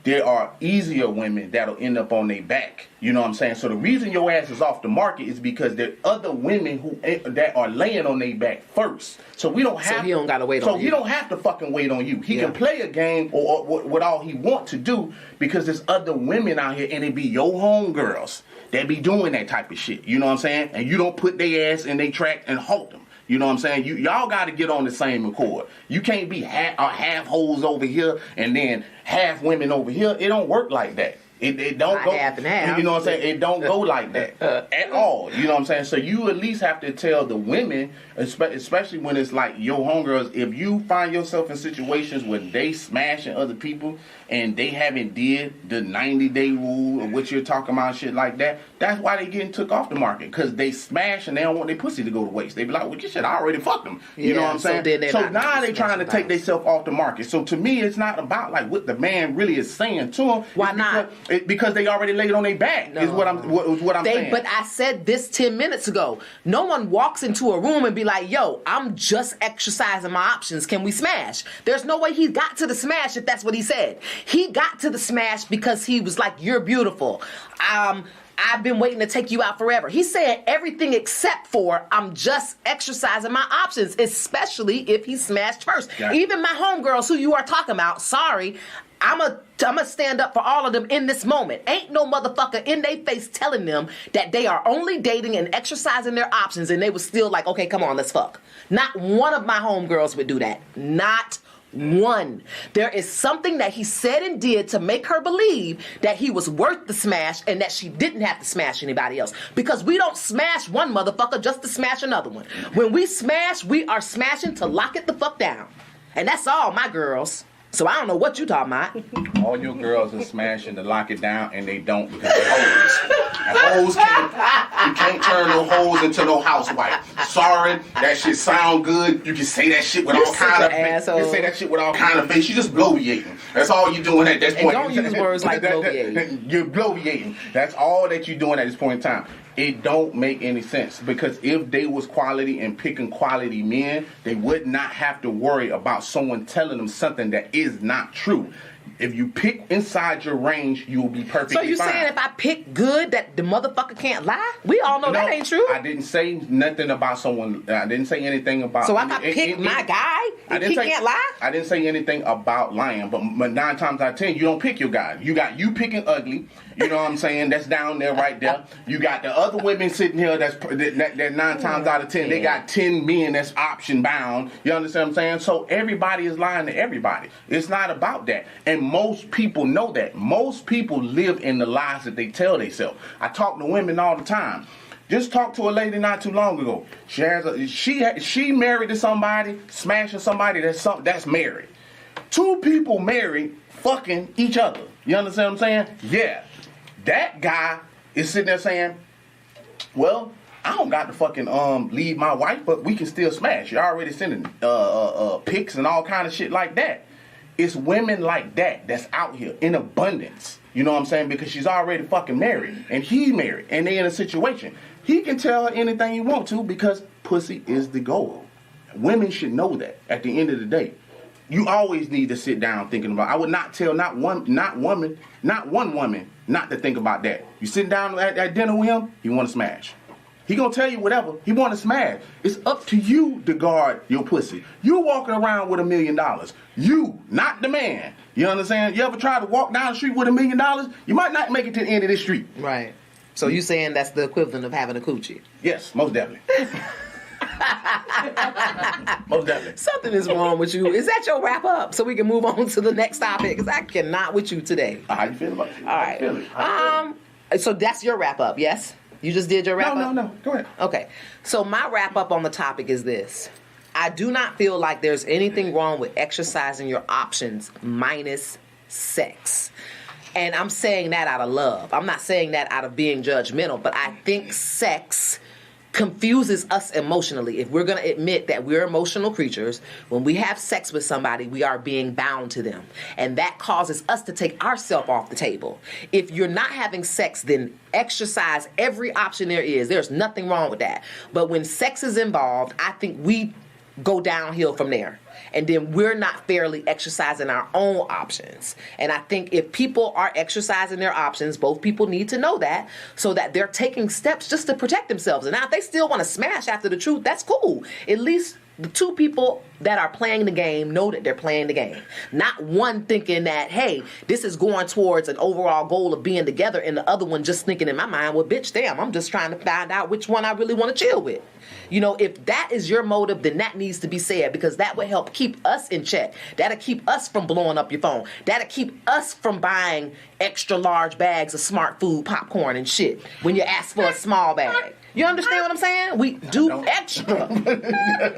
there are easier women that'll end up on their back. You know what I'm saying? So the reason your ass is off the market is because there are other women that are laying on their back first. So we don't have. So he don't gotta wait on you. So he don't have to fucking wait on you. He can play a game or what all he want to do, because there's other women out here, and it be your homegirls that be doing that type of shit. You know what I'm saying? And you don't put their ass in their track and halt them. You know what I'm saying? Y'all got to get on the same accord. You can't be half hoes over here and then half women over here. It don't work like that. It don't go half and half. You know what I'm saying? It don't go like that at all. You know what I'm saying? So you at least have to tell the women, especially when it's like your homegirls, if you find yourself in situations where they smashing other people and they haven't did the 90-day rule or what you're talking about, shit like that, that's why they getting took off the market, because they smash and they don't want their pussy to go to waste. They be like, well, this shit, I already fucked them. You know what I'm saying? So now they trying to take themselves off the market. So to me, it's not about like what the man really is saying to them. Why not? Because they already laid on their back. No. Is what I'm saying. But I said this 10 minutes ago. No one walks into a room and be like, yo, I'm just exercising my options. Can we smash? There's no way he got to the smash if that's what he said. He got to the smash because he was like, you're beautiful. I've been waiting to take you out forever. He said everything except for, I'm just exercising my options, especially if he smashed first. Yeah. Even my homegirls who you are talking about, sorry, I'm a stand up for all of them in this moment. Ain't no motherfucker in their face telling them that they are only dating and exercising their options, and they was still like, okay, come on, let's fuck. Not one of my homegirls would do that. Not one. There is something that he said and did to make her believe that he was worth the smash and that she didn't have to smash anybody else. Because we don't smash one motherfucker just to smash another one. When we smash, we are smashing to lock it the fuck down. And that's all my girls. So I don't know what you talking about. All your girls are smashing to lock it down, and they don't, because they're hoes. You can't turn no hoes into no housewife. Sorry, that shit sound good. You can say that shit with all kind of face. You can say that shit with all kind of face. You just bloviating. That's all you're doing at this point. And don't use words like bloviating. You're bloviating. That's all that you're doing at this point in time. It don't make any sense, because if they was quality and picking quality men, they would not have to worry about someone telling them something that is not true. If you pick inside your range, you will be perfectly fine. So you saying if I pick good, that the motherfucker can't lie? We all know that ain't true. I didn't say nothing about someone. I didn't say anything about. So if I pick my guy, he can't lie? I didn't say anything about lying, but 9 times out of 10, you don't pick your guy. You got you picking ugly. You know what I'm saying? That's down there right there. You got the other women sitting here that 9 times out of 10, they got 10 men that's option bound. You understand what I'm saying? So everybody is lying to everybody. It's not about that. And most people know that. Most people live in the lies that they tell themselves. I talk to women all the time. Just talked to a lady not too long ago. She married to somebody, smashing somebody that's married. 2 people married, fucking each other. You understand what I'm saying? Yeah. That guy is sitting there saying, well, I don't got to fucking leave my wife, but we can still smash. You're already sending pics and all kind of shit like that. It's women like that that's out here in abundance. You know what I'm saying? Because she's already fucking married, and he married, and they in a situation. He can tell her anything he want to, because pussy is the goal. Women should know that at the end of the day. You always need to sit down thinking about. I would not tell not one woman not to think about that. You sitting down at dinner with him, he want to smash. He gonna tell you whatever. He want to smash. It's up to you to guard your pussy. You walking around with $1 million. You, not the man. You understand? You ever try to walk down the street with $1 million? You might not make it to the end of this street. Right. So you saying that's the equivalent of having a coochie? Yes, most definitely. Most definitely. Something is wrong with you. Is that your wrap up? So we can move on to the next topic, because I cannot with you today. How you feel about it? All right. So that's your wrap up, yes? You just did your wrap up? No. Go ahead. Okay. So my wrap up on the topic is this. I do not feel like there's anything wrong with exercising your options minus sex. And I'm saying that out of love. I'm not saying that out of being judgmental, but I think sex confuses us emotionally. If we're going to admit that we're emotional creatures, when we have sex with somebody, we are being bound to them. And that causes us to take ourselves off the table. If you're not having sex, then exercise every option there is. There's nothing wrong with that. But when sex is involved, I think we go downhill from there. And then we're not fairly exercising our own options. And I think if people are exercising their options, both people need to know that, so that they're taking steps just to protect themselves. And now if they still want to smash after the truth, that's cool. At least the two people that are playing the game know that they're playing the game. Not one thinking that, hey, this is going towards an overall goal of being together, and the other one just thinking in my mind, well, bitch, damn, I'm just trying to find out which one I really want to chill with. You know, if that is your motive, then that needs to be said, because that would help keep us in check. That'll keep us from blowing up your phone. That'll keep us from buying extra large bags of smart food, popcorn, and shit when you ask for a small bag. You understand what I'm saying? We do extra.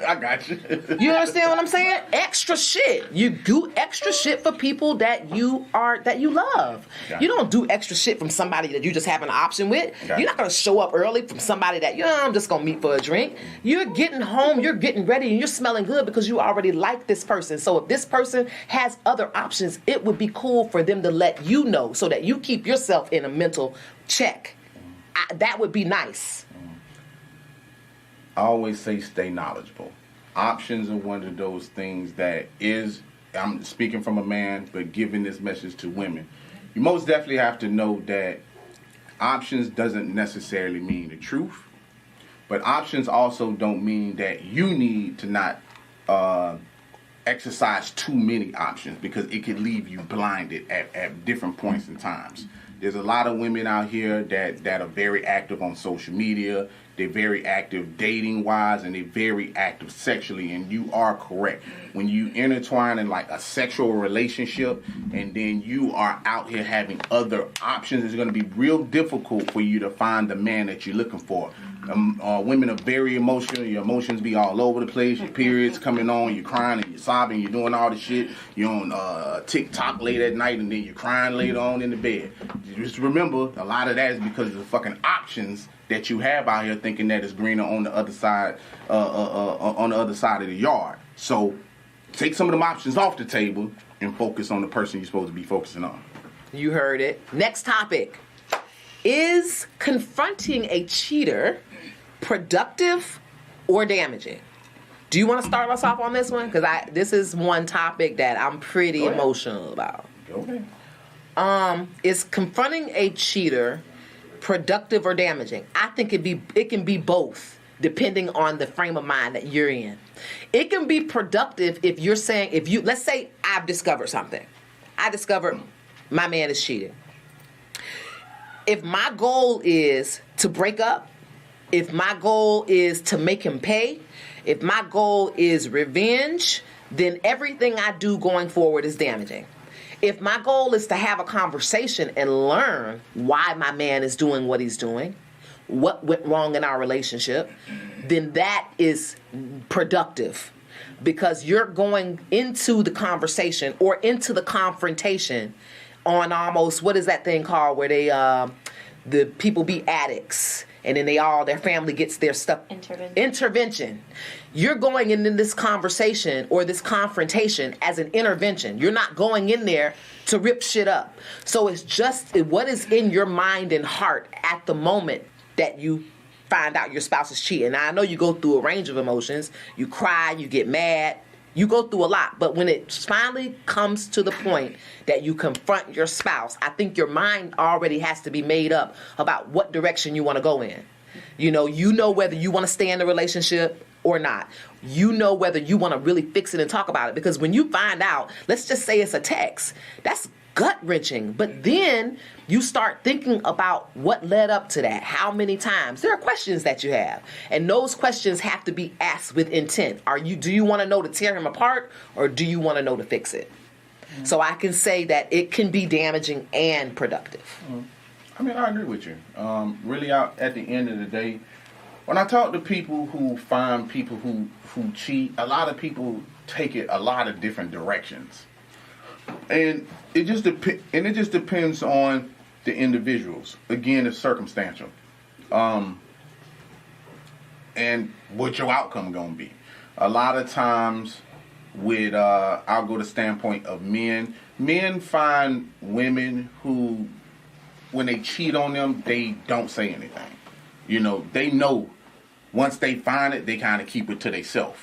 I got you. You understand what I'm saying? Extra shit. You do extra shit for people that you love. Got you don't do extra shit from somebody that you just have an option with. Got You're not going to show up early from somebody that, I'm just going to meet for a drink. You're getting home, you're getting ready, and you're smelling good because you already like this person. So if this person has other options, it would be cool for them to let you know so that you keep yourself in a mental check. That would be nice. I always say stay knowledgeable. Options are one of those things that is, I'm speaking from a man, but giving this message to women. You most definitely have to know that options doesn't necessarily mean the truth, but options also don't mean that you need to not exercise too many options, because it could leave you blinded at different points in times. There's a lot of women out here that are very active on social media. They're very active dating-wise, and they're very active sexually, and you are correct. When you intertwine in like a sexual relationship, and then you are out here having other options, it's going to be real difficult for you to find the man that you're looking for. Women are very emotional. Your emotions be all over the place. Your periods coming on, you're crying and you're sobbing, you're doing all the shit. You're on TikTok late at night, and then you're crying later on in the bed. Just remember, a lot of that is because of the fucking options that you have out here, thinking that it's greener on the other side, on the other side of the yard. So take some of them options off the table and focus on the person you're supposed to be focusing on. You heard it. Next topic. Is confronting a cheater productive or damaging? Do you want to start us off on this one? Because this is one topic that I'm pretty emotional about. Go ahead. Is confronting a cheater productive or damaging? I think it can be both, depending on the frame of mind that you're in. It can be productive if you're saying, let's say I've discovered something. I discovered my man is cheating. If my goal is to break up, if my goal is to make him pay, if my goal is revenge, then everything I do going forward is damaging. If my goal is to have a conversation and learn why my man is doing what he's doing, what went wrong in our relationship, then that is productive, because you're going into the conversation or into the confrontation on almost, what is that thing called where the people be addicts and then their family gets their stuff. Intervention. You're going into this conversation or this confrontation as an intervention. You're not going in there to rip shit up. So it's just what is in your mind and heart at the moment that you find out your spouse is cheating. Now, I know you go through a range of emotions. You cry, you get mad. You go through a lot, but when it finally comes to the point that you confront your spouse, I think your mind already has to be made up about what direction you want to go in. You know whether you want to stay in the relationship or not. You know whether you want to really fix it and talk about it. Because when you find out, let's just say it's a text, that's gut-wrenching. But then you start thinking about what led up to that. How many times? There are questions that you have. And those questions have to be asked with intent. Do you want to know to tear him apart, or do you want to know to fix it? Mm-hmm. So I can say that it can be damaging and productive. Mm-hmm. I mean, I agree with you. Really, out at the end of the day, when I talk to people who find people who cheat, a lot of people take it a lot of different directions. And it just depends on the individuals. Again, it's circumstantial. And what your outcome gonna be. A lot of times with I'll go to the standpoint of men. Men find women who, when they cheat on them, they don't say anything. You know, they know once they find it, they kind of keep it to themselves.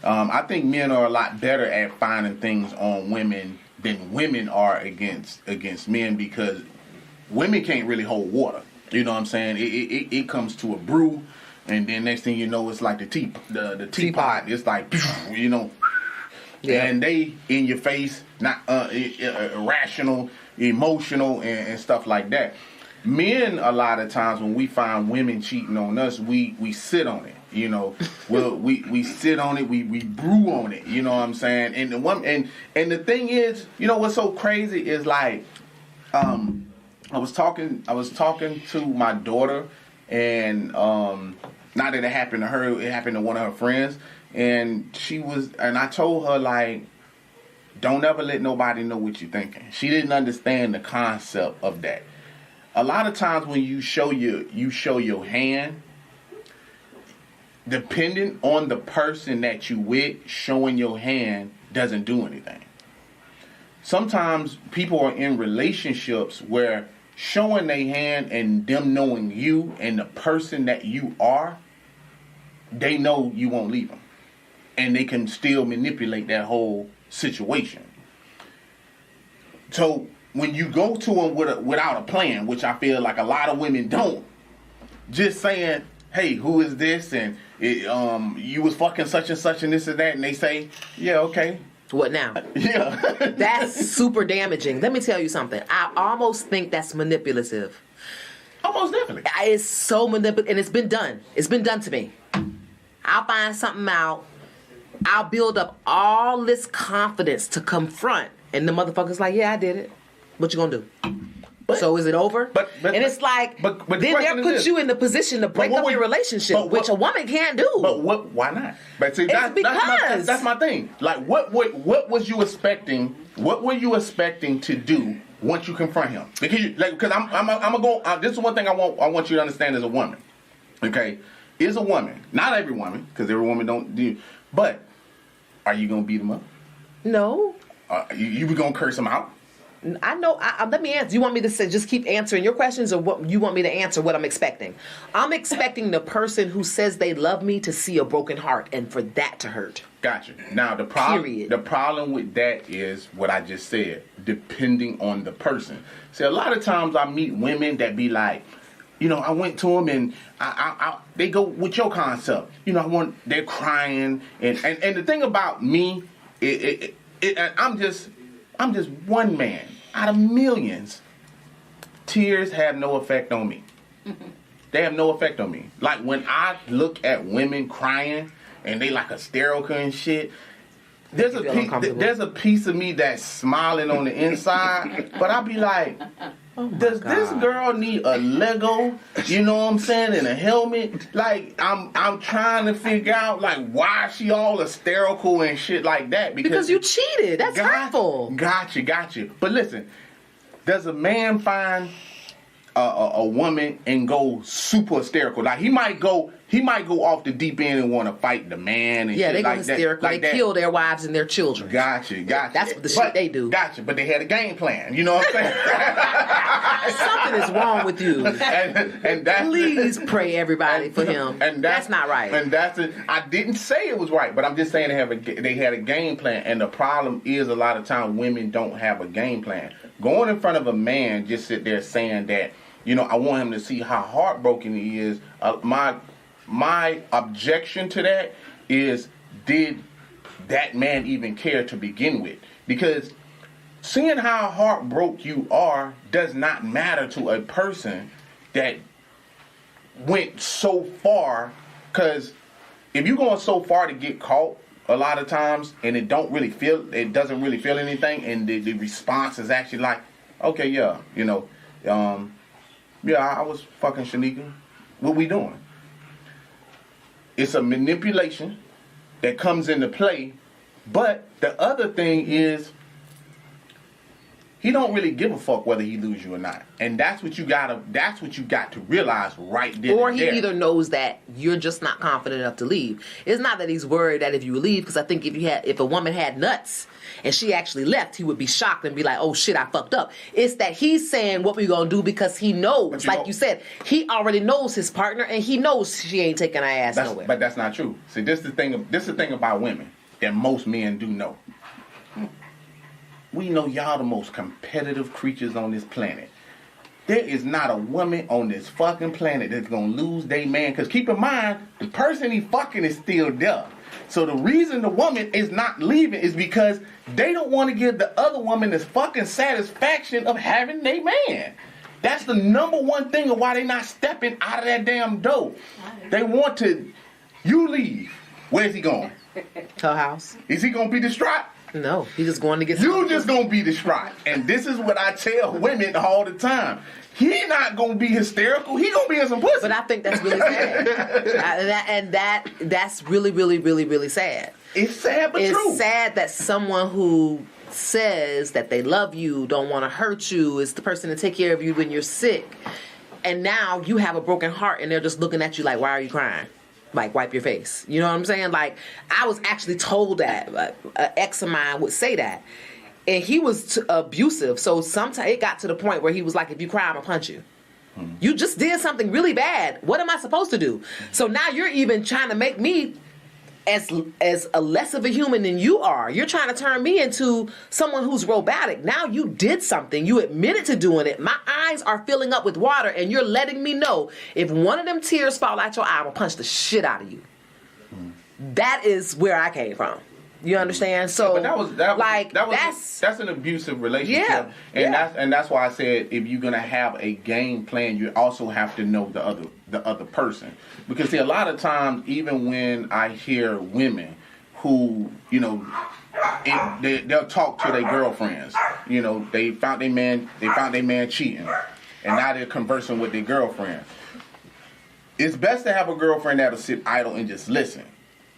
I think men are a lot better at finding things on women than women are against men, because women can't really hold water. You know what I'm saying? It comes to a brew, and then next thing you know, it's like the teapot. It's like, you know, yeah. And they in your face, not irrational, emotional, and stuff like that. Men, a lot of times when we find women cheating on us, we sit on it. You know, we sit on it, we brew on it. You know what I'm saying? And the thing is, you know what's so crazy is like, I was talking to my daughter, and not that it happened to her, it happened to one of her friends, and I told her, like, don't ever let nobody know what you're thinking. She didn't understand the concept of that. A lot of times when you show your hand, depending on the person that you with, showing your hand doesn't do anything. Sometimes people are in relationships where showing their hand and them knowing you and the person that you are, they know you won't leave them. And they can still manipulate that whole situation. So when you go to them without a plan, which I feel like a lot of women don't, just saying, hey, who is this? And you was fucking such and such and this and that. And they say, yeah, okay. What now? Yeah. That's super damaging. Let me tell you something. I almost think that's manipulative. Almost definitely. It's so manipulative. And it's been done. It's been done to me. I'll find something out. I'll build up all this confidence to confront. And the motherfucker's like, yeah, I did it. What you gonna do? So is it over? But and it's like, but then that puts you in the position to break up your relationship, which a woman can't do. But why not? But see, that's my thing. Like, what was you expecting? What were you expecting to do once you confront him? Because I'm gonna go. This is one thing I want you to understand as a woman. Okay, is a woman, not every woman, because every woman don't do. But are you gonna beat him up? No. You gonna curse him out? I know. Let me answer. You want me to say just keep answering your questions, or what you want me to answer? What I'm expecting? I'm expecting the person who says they love me to see a broken heart, and for that to hurt. Gotcha. Now the problem with that is what I just said. Depending on the person. See, a lot of times I meet women that be like, you know, I went to them and they go with your concept. You know, they're crying, and the thing about me, I'm just one man out of millions. Tears have no effect on me. They have no effect on me. Like when I look at women crying and they like hysterical and shit, there's a piece of me that's smiling on the inside, but I be like, does this girl need a Lego? You know what I'm saying? And a helmet? Like I'm trying to figure out like why she all hysterical and shit like that. Because you cheated. That's hurtful. Gotcha. But listen, does a man find a woman and go super hysterical? Like he might go off the deep end and want to fight the man and shit they go like hysterical. That, like they kill their wives and their children. Gotcha. That's the shit they do. Gotcha, but they had a game plan. You know what I'm saying? Something is wrong with you. and that's, please pray everybody for him. And that's not right. And that's it. I didn't say it was right, but I'm just saying they had a game plan. And the problem is a lot of times women don't have a game plan. Going in front of a man, just sit there saying that, you know, I want him to see how heartbroken he is. My objection to that is, did that man even care to begin with? Because seeing how heartbroken you are does not matter to a person that went so far. Because if you're going so far to get caught a lot of times and it doesn't really feel anything, and the response is actually like, okay, yeah, I was fucking Shanika. What we doing? It's a manipulation that comes into play. But the other thing is, he don't really give a fuck whether he lose you or not, and that's what you got to realize right there. Or he either knows that you're just not confident enough to leave. It's not that he's worried that if you leave, because I think if a woman had nuts and she actually left, he would be shocked and be like, "Oh shit, I fucked up." It's that he's saying what we gonna do because he knows, you said, he already knows his partner and he knows she ain't taking her ass nowhere. But that's not true. See, this is the thing about women that most men do know. We know y'all the most competitive creatures on this planet. There is not a woman on this fucking planet that's gonna lose their man. Because keep in mind, the person he fucking is still there. So the reason the woman is not leaving is because they don't want to give the other woman this fucking satisfaction of having their man. That's the number one thing of why they not stepping out of that damn door. They want to, you leave. Where's he going? Her house. Is he gonna be distraught? No, he's just going to get. You just gonna be distraught, and this is what I tell women all the time. He not gonna be hysterical. He gonna be in some pussy. But I think that's really sad, that's really, really, really, really sad. It's sad, but true. It's sad that someone who says that they love you, don't want to hurt you, is the person to take care of you when you're sick, and now you have a broken heart, and they're just looking at you like, "Why are you crying?" Like, wipe your face. You know what I'm saying? Like, I was actually told that. An ex of mine would say that. And he was abusive. So sometimes it got to the point where he was like, if you cry, I'm going to punch you. You just did something really bad. What am I supposed to do? So now you're even trying to make me as a less of a human than you are. You're trying to turn me into someone who's robotic. Now you did something. You admitted to doing it. My eyes are filling up with water, and you're letting me know if one of them tears fall out your eye, I'm going to punch the shit out of you. That is where I came from. You understand? So, that's an abusive relationship, and that's why I said if you're gonna have a game plan, you also have to know the other person. Because see, a lot of times, even when I hear women who, they'll talk to their girlfriends. They found their man cheating, and now they're conversing with their girlfriend. It's best to have a girlfriend that'll sit idle and just listen.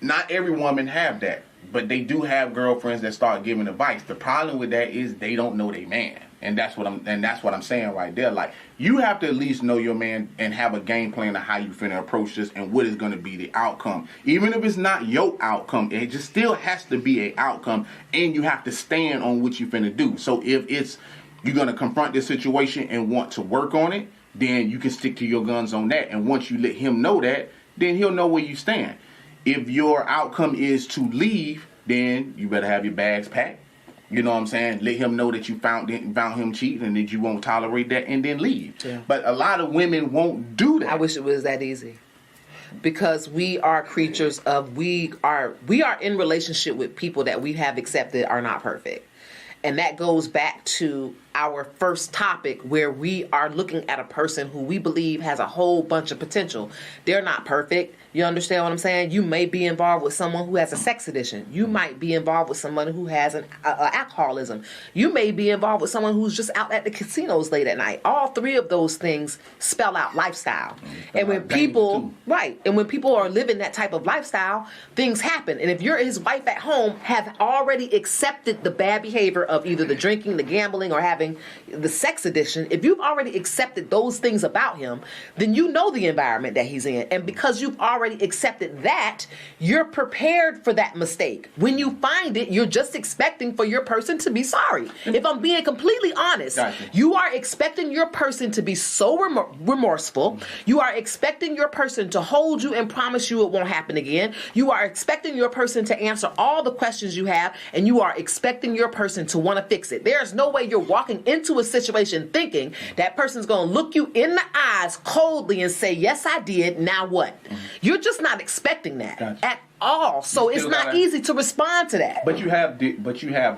Not every woman have that. But they do have girlfriends that start giving advice. The problem with that is they don't know their man, and that's what I'm saying right there. Like, you have to at least know your man and have a game plan of how you finna approach this and what is going to be the outcome. Even if it's not your outcome, it just still has to be an outcome, and you have to stand on what you finna do. So if you're gonna confront this situation and want to work on it, then you can stick to your guns on that. And once you let him know that, then he'll know where you stand. If your outcome is to leave, then you better have your bags packed. You know what I'm saying? Let him know that you found him cheating and that you won't tolerate that, and then leave. Yeah. But a lot of women won't do that. I wish it was that easy. Because we are creatures of, we are in relationship with people that we have accepted are not perfect. And that goes back to our first topic, where we are looking at a person who we believe has a whole bunch of potential. They're not perfect. You understand what I'm saying? You may be involved with someone who has a sex addiction. You might be involved with someone who has an alcoholism. You may be involved with someone who's just out at the casinos late at night. All three of those things spell out lifestyle. And when people are living that type of lifestyle, things happen. And if you're his wife at home, have already accepted the bad behavior of either the drinking, the gambling, or having the sex addiction, if you've already accepted those things about him, then you know the environment that he's in. And because you've already accepted that, you're prepared for that mistake. When you find it, you're just expecting for your person to be sorry. If I'm being completely honest, gotcha. You are expecting your person to be so remorseful. You are expecting your person to hold you and promise you it won't happen again. You are expecting your person to answer all the questions you have, and you are expecting your person to want to fix it. There's no way you're walking into a situation thinking that person's going to look you in the eyes coldly and say, yes, I did, now what? You're just not expecting that. Gotcha. all. So it's not easy to respond to that. But you have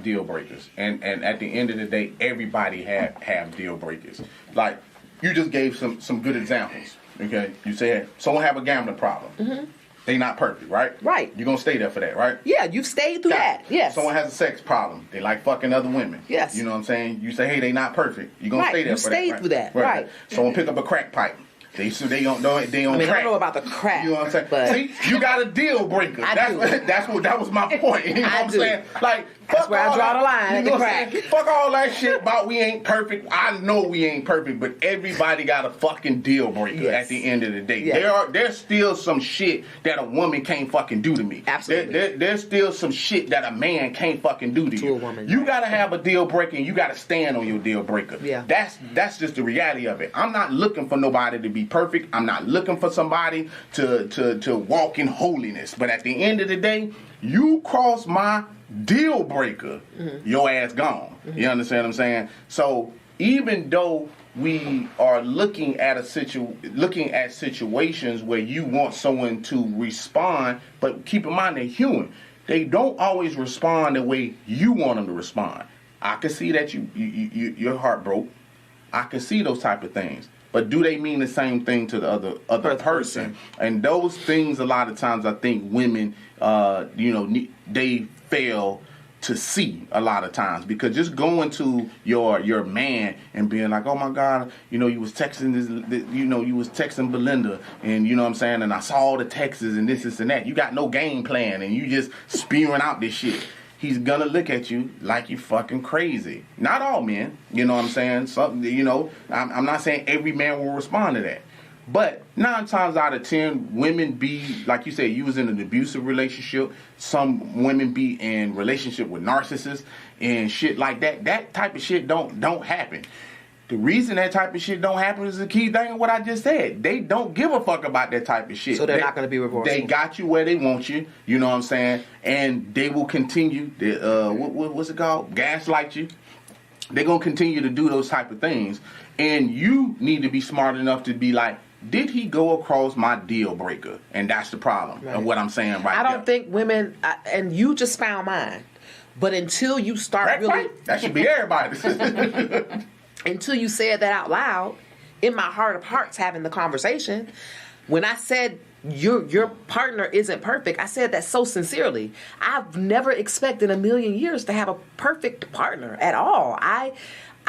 deal breakers, and at the end of the day, everybody have deal breakers. Like you just gave some good examples. Okay, you said someone have a gambling problem. Mm-hmm. They not perfect, right? Right. You're gonna stay there for that, right? Yeah, you've stayed through that. Yes. Someone has a sex problem. They like fucking other women. Yes. You know what I'm saying? You say, hey, they not perfect. You're gonna stay there for that. You stayed through that. Right. Someone pick up a crack pipe. They don't know they on I mean, crack. I don't know about the crack. You know what I'm saying? But see, you got a deal breaker. That was my point. You know what I'm saying? Like, that's where I draw the line at the crack. Fuck all that shit about we ain't perfect. I know we ain't perfect, but everybody got a fucking deal breaker at the end of the day. Yes. There's still some shit that a woman can't fucking do to me. Absolutely. There's still some shit that a man can't fucking do to you. A woman. You gotta have a deal breaker and you gotta stand on your deal breaker. Yeah. That's just the reality of it. I'm not looking for nobody to be perfect. I'm not looking for somebody to walk in holiness. But at the end of the day, you cross my deal breaker, your ass gone. You understand what I'm saying? So even though we are looking at situations where you want someone to respond, but keep in mind they're human. They don't always respond the way you want them to respond. I can see that your heart broke. I can see those type of things. But do they mean the same thing to the other person? And those things, a lot of times, I think women, they fail to see a lot of times, because just going to your man and being like, oh my God, you was texting you was texting Belinda, and you know what I'm saying, and I saw the texts and this and that. You got no game plan, and you just spewing out this shit. He's gonna look at you like you fucking crazy. Not all men, you know what I'm saying? Some, I'm not saying every man will respond to that. But 9 times out of 10, women be, like you said, you was in an abusive relationship. Some women be in relationship with narcissists and shit like that. That type of shit don't happen. The reason that type of shit don't happen is the key thing of what I just said. They don't give a fuck about that type of shit. So they're not going to be remorseful. They got you where they want you. You know what I'm saying? And they will continue. What's it called? Gaslight you. They're going to continue to do those type of things. And you need to be smart enough to be like, did he go across my deal breaker? And that's the problem of what I'm saying right now. I don't think women, and you just found mine, but until you start that should be everybody. Until you said that out loud, in my heart of hearts having the conversation, when I said your partner isn't perfect, I said that so sincerely. I've never expected in a million years to have a perfect partner at all.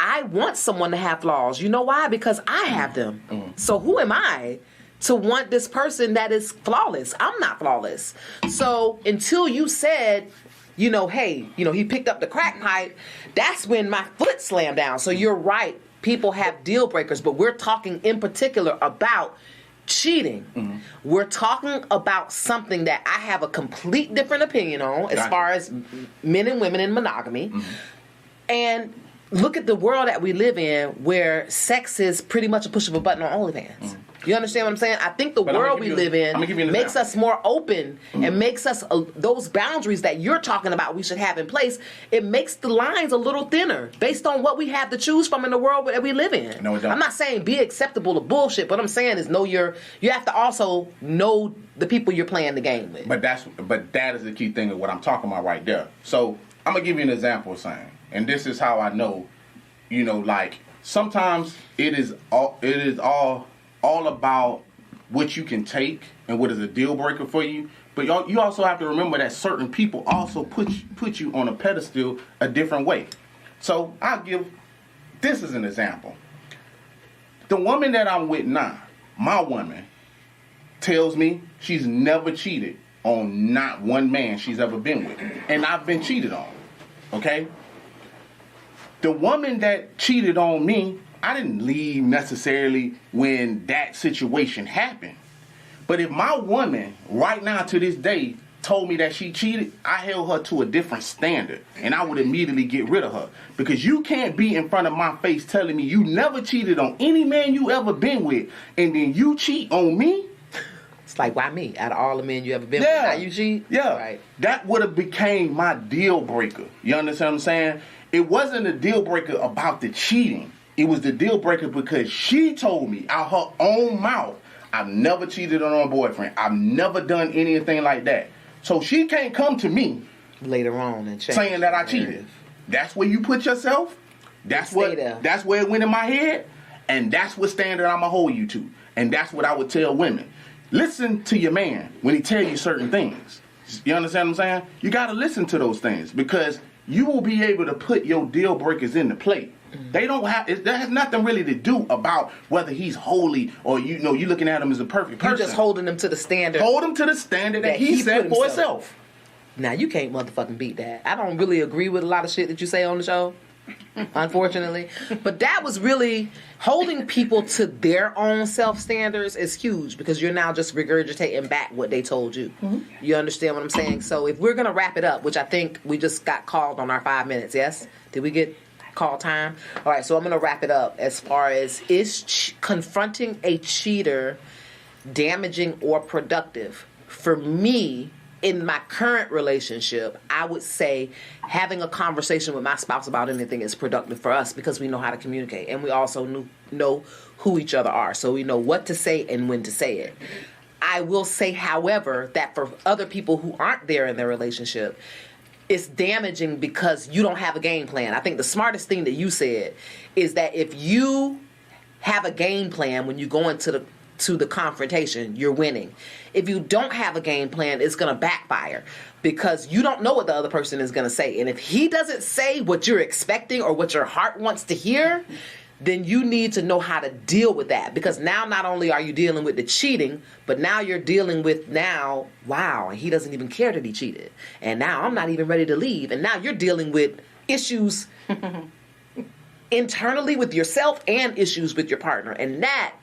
I want someone to have flaws. You know why? Because I have them. So who am I to want this person that is flawless? I'm not flawless. So until you said, hey, he picked up the crack pipe, that's when my foot slammed down. So you're right. People have deal breakers, but we're talking in particular about cheating. We're talking about something that I have a complete different opinion on as far as men and women in monogamy. And look at the world that we live in, where sex is pretty much a push of a button on OnlyFans. You understand what I'm saying? I think the world we live in makes us more open and makes us those boundaries that you're talking about we should have in place. It makes the lines a little thinner based on what we have to choose from in the world that we live in. No, it don't. I'm not saying be acceptable to bullshit. What I'm saying is you have to also know the people you're playing the game with. But that is the key thing of what I'm talking about right there. So I'm gonna give you an example of something, and this is how I know. Like sometimes it is all about what you can take and what is a deal breaker for you. But you also have to remember that certain people also put you on a pedestal a different way. So I'll give this as an example. The woman that I'm with now, my woman, tells me she's never cheated on not one man she's ever been with. And I've been cheated on. Okay? The woman that cheated on me, I didn't leave necessarily when that situation happened. But if my woman right now to this day told me that she cheated, I held her to a different standard, and I would immediately get rid of her. Because you can't be in front of my face telling me you never cheated on any man you ever been with, and then you cheat on me. It's like, why me? Out of all the men you ever been with, now you cheat? Yeah. Right. That would have became my deal breaker. You understand what I'm saying? It wasn't a deal breaker about the cheating. It was the deal breaker because she told me out her own mouth, I've never cheated on a boyfriend. I've never done anything like that. So she can't come to me later on and change saying that I cheated. That's where you put yourself. That's where it went in my head, and that's what standard I'm gonna hold you to. And that's what I would tell women. Listen to your man when he tell you certain things. You understand what I'm saying? You gotta listen to those things because you will be able to put your deal breakers into play. They don't have. That has nothing really to do about whether he's holy or you looking at him as a perfect person. You're just holding him to the standard. Hold him to the standard that he set for himself. Now you can't motherfucking beat that. I don't really agree with a lot of shit that you say on the show, unfortunately. But that was really holding people to their own self standards is huge because you're now just regurgitating back what they told you. Mm-hmm. You understand what I'm saying? So if we're gonna wrap it up, which I think we just got called on our 5 minutes. Yes? Did we get call time? All right. So I'm gonna wrap it up as far as is confronting a cheater damaging or productive? For me, in my current relationship, I would say having a conversation with my spouse about anything is productive for us because we know how to communicate and we also know who each other are. So we know what to say and when to say it. I will say, however, that for other people who aren't there in their relationship, it's damaging because you don't have a game plan. I think the smartest thing that you said is that if you have a game plan when you go into the confrontation, you're winning. If you don't have a game plan, it's going to backfire because you don't know what the other person is going to say. And if he doesn't say what you're expecting or what your heart wants to hear, then you need to know how to deal with that because now not only are you dealing with the cheating, but now you're dealing with wow, he doesn't even care that he cheated. And now I'm not even ready to leave. And now you're dealing with issues internally with yourself and issues with your partner. And that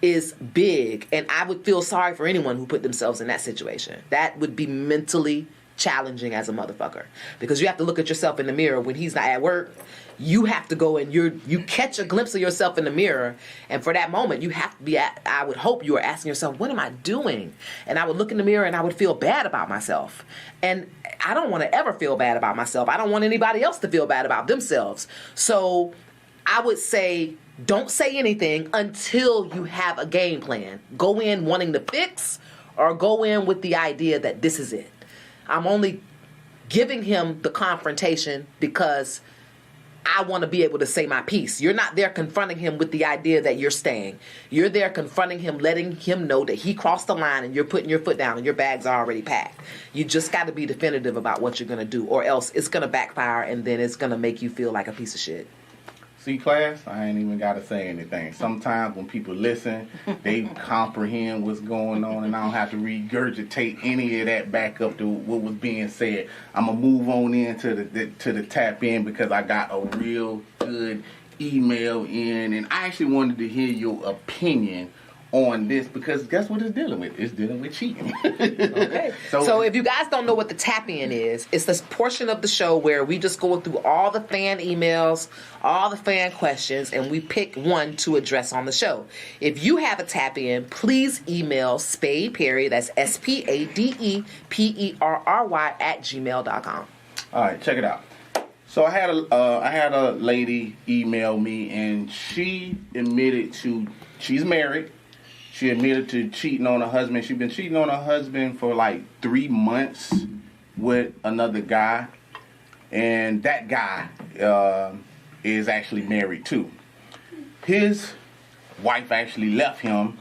is big, and I would feel sorry for anyone who put themselves in that situation. That would be mentally challenging as a motherfucker because you have to look at yourself in the mirror when he's not at work. You have to go and you catch a glimpse of yourself in the mirror, and for that moment you have to be I would hope you are asking yourself, what am I doing? And I would look in the mirror and I would feel bad about myself, and I don't want to ever feel bad about myself. I don't want anybody else to feel bad about themselves. So I would say don't say anything until you have a game plan. Go in wanting to fix or go in with the idea that this is it. I'm only giving him the confrontation because I want to be able to say my piece. You're not there confronting him with the idea that you're staying. You're there confronting him, letting him know that he crossed the line and you're putting your foot down and your bags are already packed. You just got to be definitive about what you're going to do or else it's going to backfire and then it's going to make you feel like a piece of shit. See, class, I ain't even got to say anything. Sometimes when people listen, they comprehend what's going on, and I don't have to regurgitate any of that back up to what was being said. I'm going to move on into the tap in because I got a real good email in, and I actually wanted to hear your opinion on this because guess what it's dealing with? It's dealing with cheating. Okay. So if you guys don't know what the tap-in is, it's this portion of the show where we just go through all the fan emails, all the fan questions, and we pick one to address on the show. If you have a tap-in, please email SpadePerry, that's SpadePerry @gmail.com. All right, check it out. So I had a lady email me, and she admitted she's married. She admitted to cheating on her husband. She's been cheating on her husband for like 3 months with another guy. And that guy is actually married too. His wife actually left him,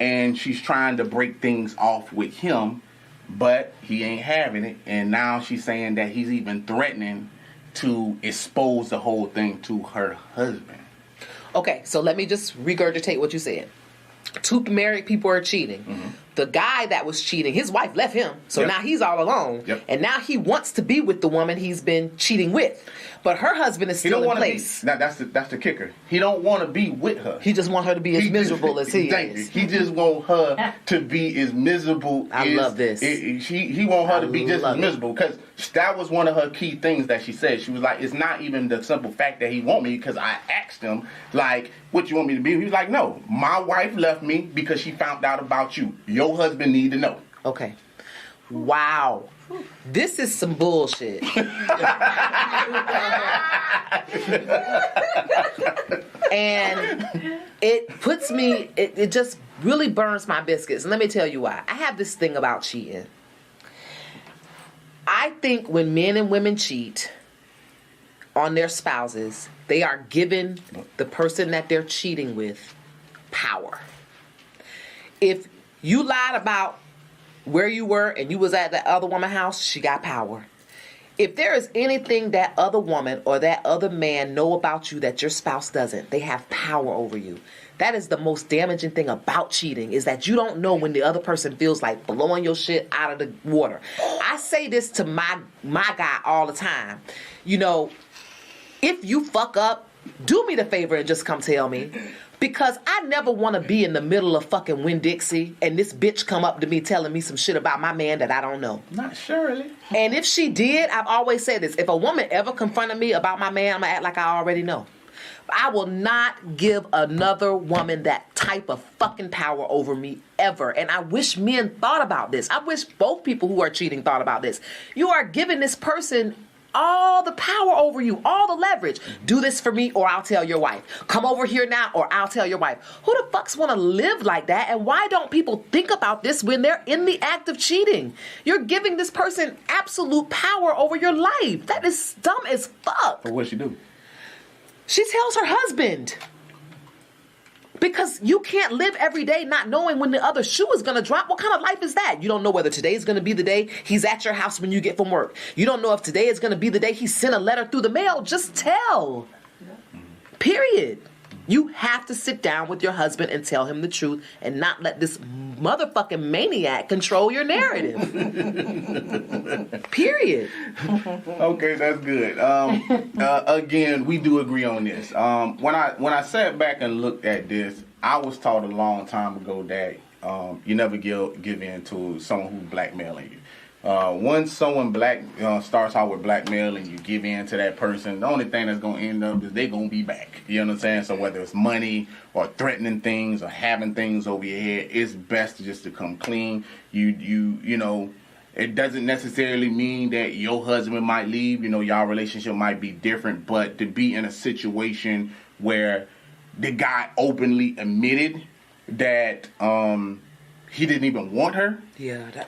and she's trying to break things off with him, but he ain't having it. And now she's saying that he's even threatening to expose the whole thing to her husband. Okay, so let me just regurgitate what you said. 2 married people are cheating. Mm-hmm. The guy that was cheating, his wife left him, so now he's all alone. Yep. And now he wants to be with the woman he's been cheating with, but her husband is still in place. That's the kicker. He don't want to be with her. He just want her to be as miserable as he is. He just want her to be as miserable. I love this. He want her to be just as miserable because that was one of her key things that she said. She was like, it's not even the simple fact that he want me because I asked him like, what you want me to be? He was like, no, my wife left me because she found out about you. Your husband need to know. Okay. Wow. This is some bullshit. And it puts me, it just really burns my biscuits. And let me tell you why. I have this thing about cheating. I think when men and women cheat on their spouses, they are giving the person that they're cheating with power. If you lied about where you were and you was at that other woman's house, she got power. If there is anything that other woman or that other man know about you that your spouse doesn't, they have power over you. That is the most damaging thing about cheating, is that you don't know when the other person feels like blowing your shit out of the water. I say this to my guy all the time. You know, if you fuck up, do me the favor and just come tell me. Because I never want to be in the middle of fucking Winn-Dixie and this bitch come up to me telling me some shit about my man that I don't know. Not surely. And if she did, I've always said this. If a woman ever confronted me about my man, I'm going to act like I already know. I will not give another woman that type of fucking power over me ever. And I wish men thought about this. I wish both people who are cheating thought about this. You are giving this person all the power over you, all the leverage. Do this for me or I'll tell your wife. Come over here now or I'll tell your wife. Who the fucks want to live like that? And why don't people think about this when they're in the act of cheating? You're giving this person absolute power over your life. That is dumb as fuck. But what she do? She tells her husband. Because you can't live every day not knowing when the other shoe is going to drop. What kind of life is that? You don't know whether today is going to be the day he's at your house when you get from work. You don't know if today is going to be the day he sent a letter through the mail. Just tell. Period. You have to sit down with your husband and tell him the truth and not let this motherfucking maniac control your narrative. Period. Okay, that's good. Again, we do agree on this. When I sat back and looked at this, I was taught a long time ago that you never give in to someone who's blackmailing you. Once someone starts out with blackmail and you give in to that person, the only thing that's going to end up is they're going to be back. You know what I'm saying? So whether it's money or threatening things or having things over your head, it's best to come clean. You know, it doesn't necessarily mean that your husband might leave. You know, y'all relationship might be different, but to be in a situation where the guy openly admitted that he didn't even want her. Yeah,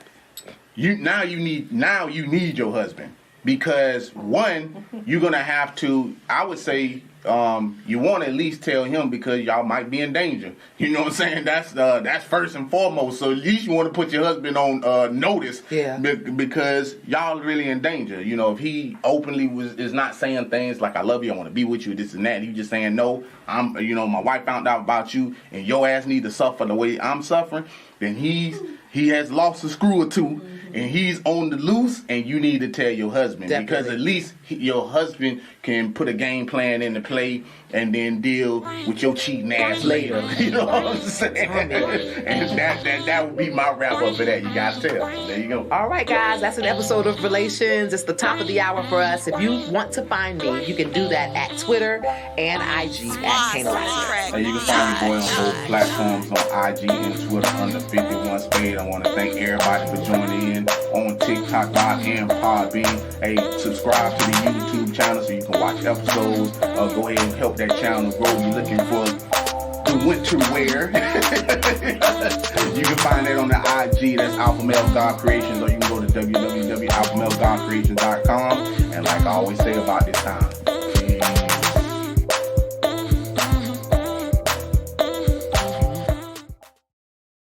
You need your husband, because one, you're gonna have to, I would say, you want to at least tell him, because y'all might be in danger. You know what I'm saying? That's first and foremost. So at least you want to put your husband on notice, because y'all really in danger. You know, if he openly is not saying things like "I love you, I want to be with you," this and that, he's just saying, "No, my wife found out about you, and your ass need to suffer the way I'm suffering," then he has lost a screw or two. And he's on the loose, and you need to tell your husband. Definitely. Because at least your husband can put a game plan into play and then deal with your cheating ass later. You know what I'm saying? And that would be my wrap up for that. You guys tell. There you go. All right, guys. That's an episode of Relations. It's the top of the hour for us. If you want to find me, you can do that at Twitter and IG at Kaynah Lassiter. And you can find me, boy, on both platforms, on IG and Twitter under 51 Spade. I want to thank everybody for joining in on TikTok Live and Podbean. Hey, subscribe to the YouTube channel so you can watch episodes. Go ahead and help that channel grow. You're looking for the winter wear. You can find that on the IG. That's Alpha Male God Creations, or you can go to www.alphamalegodcreations.com. And like I always say about this time,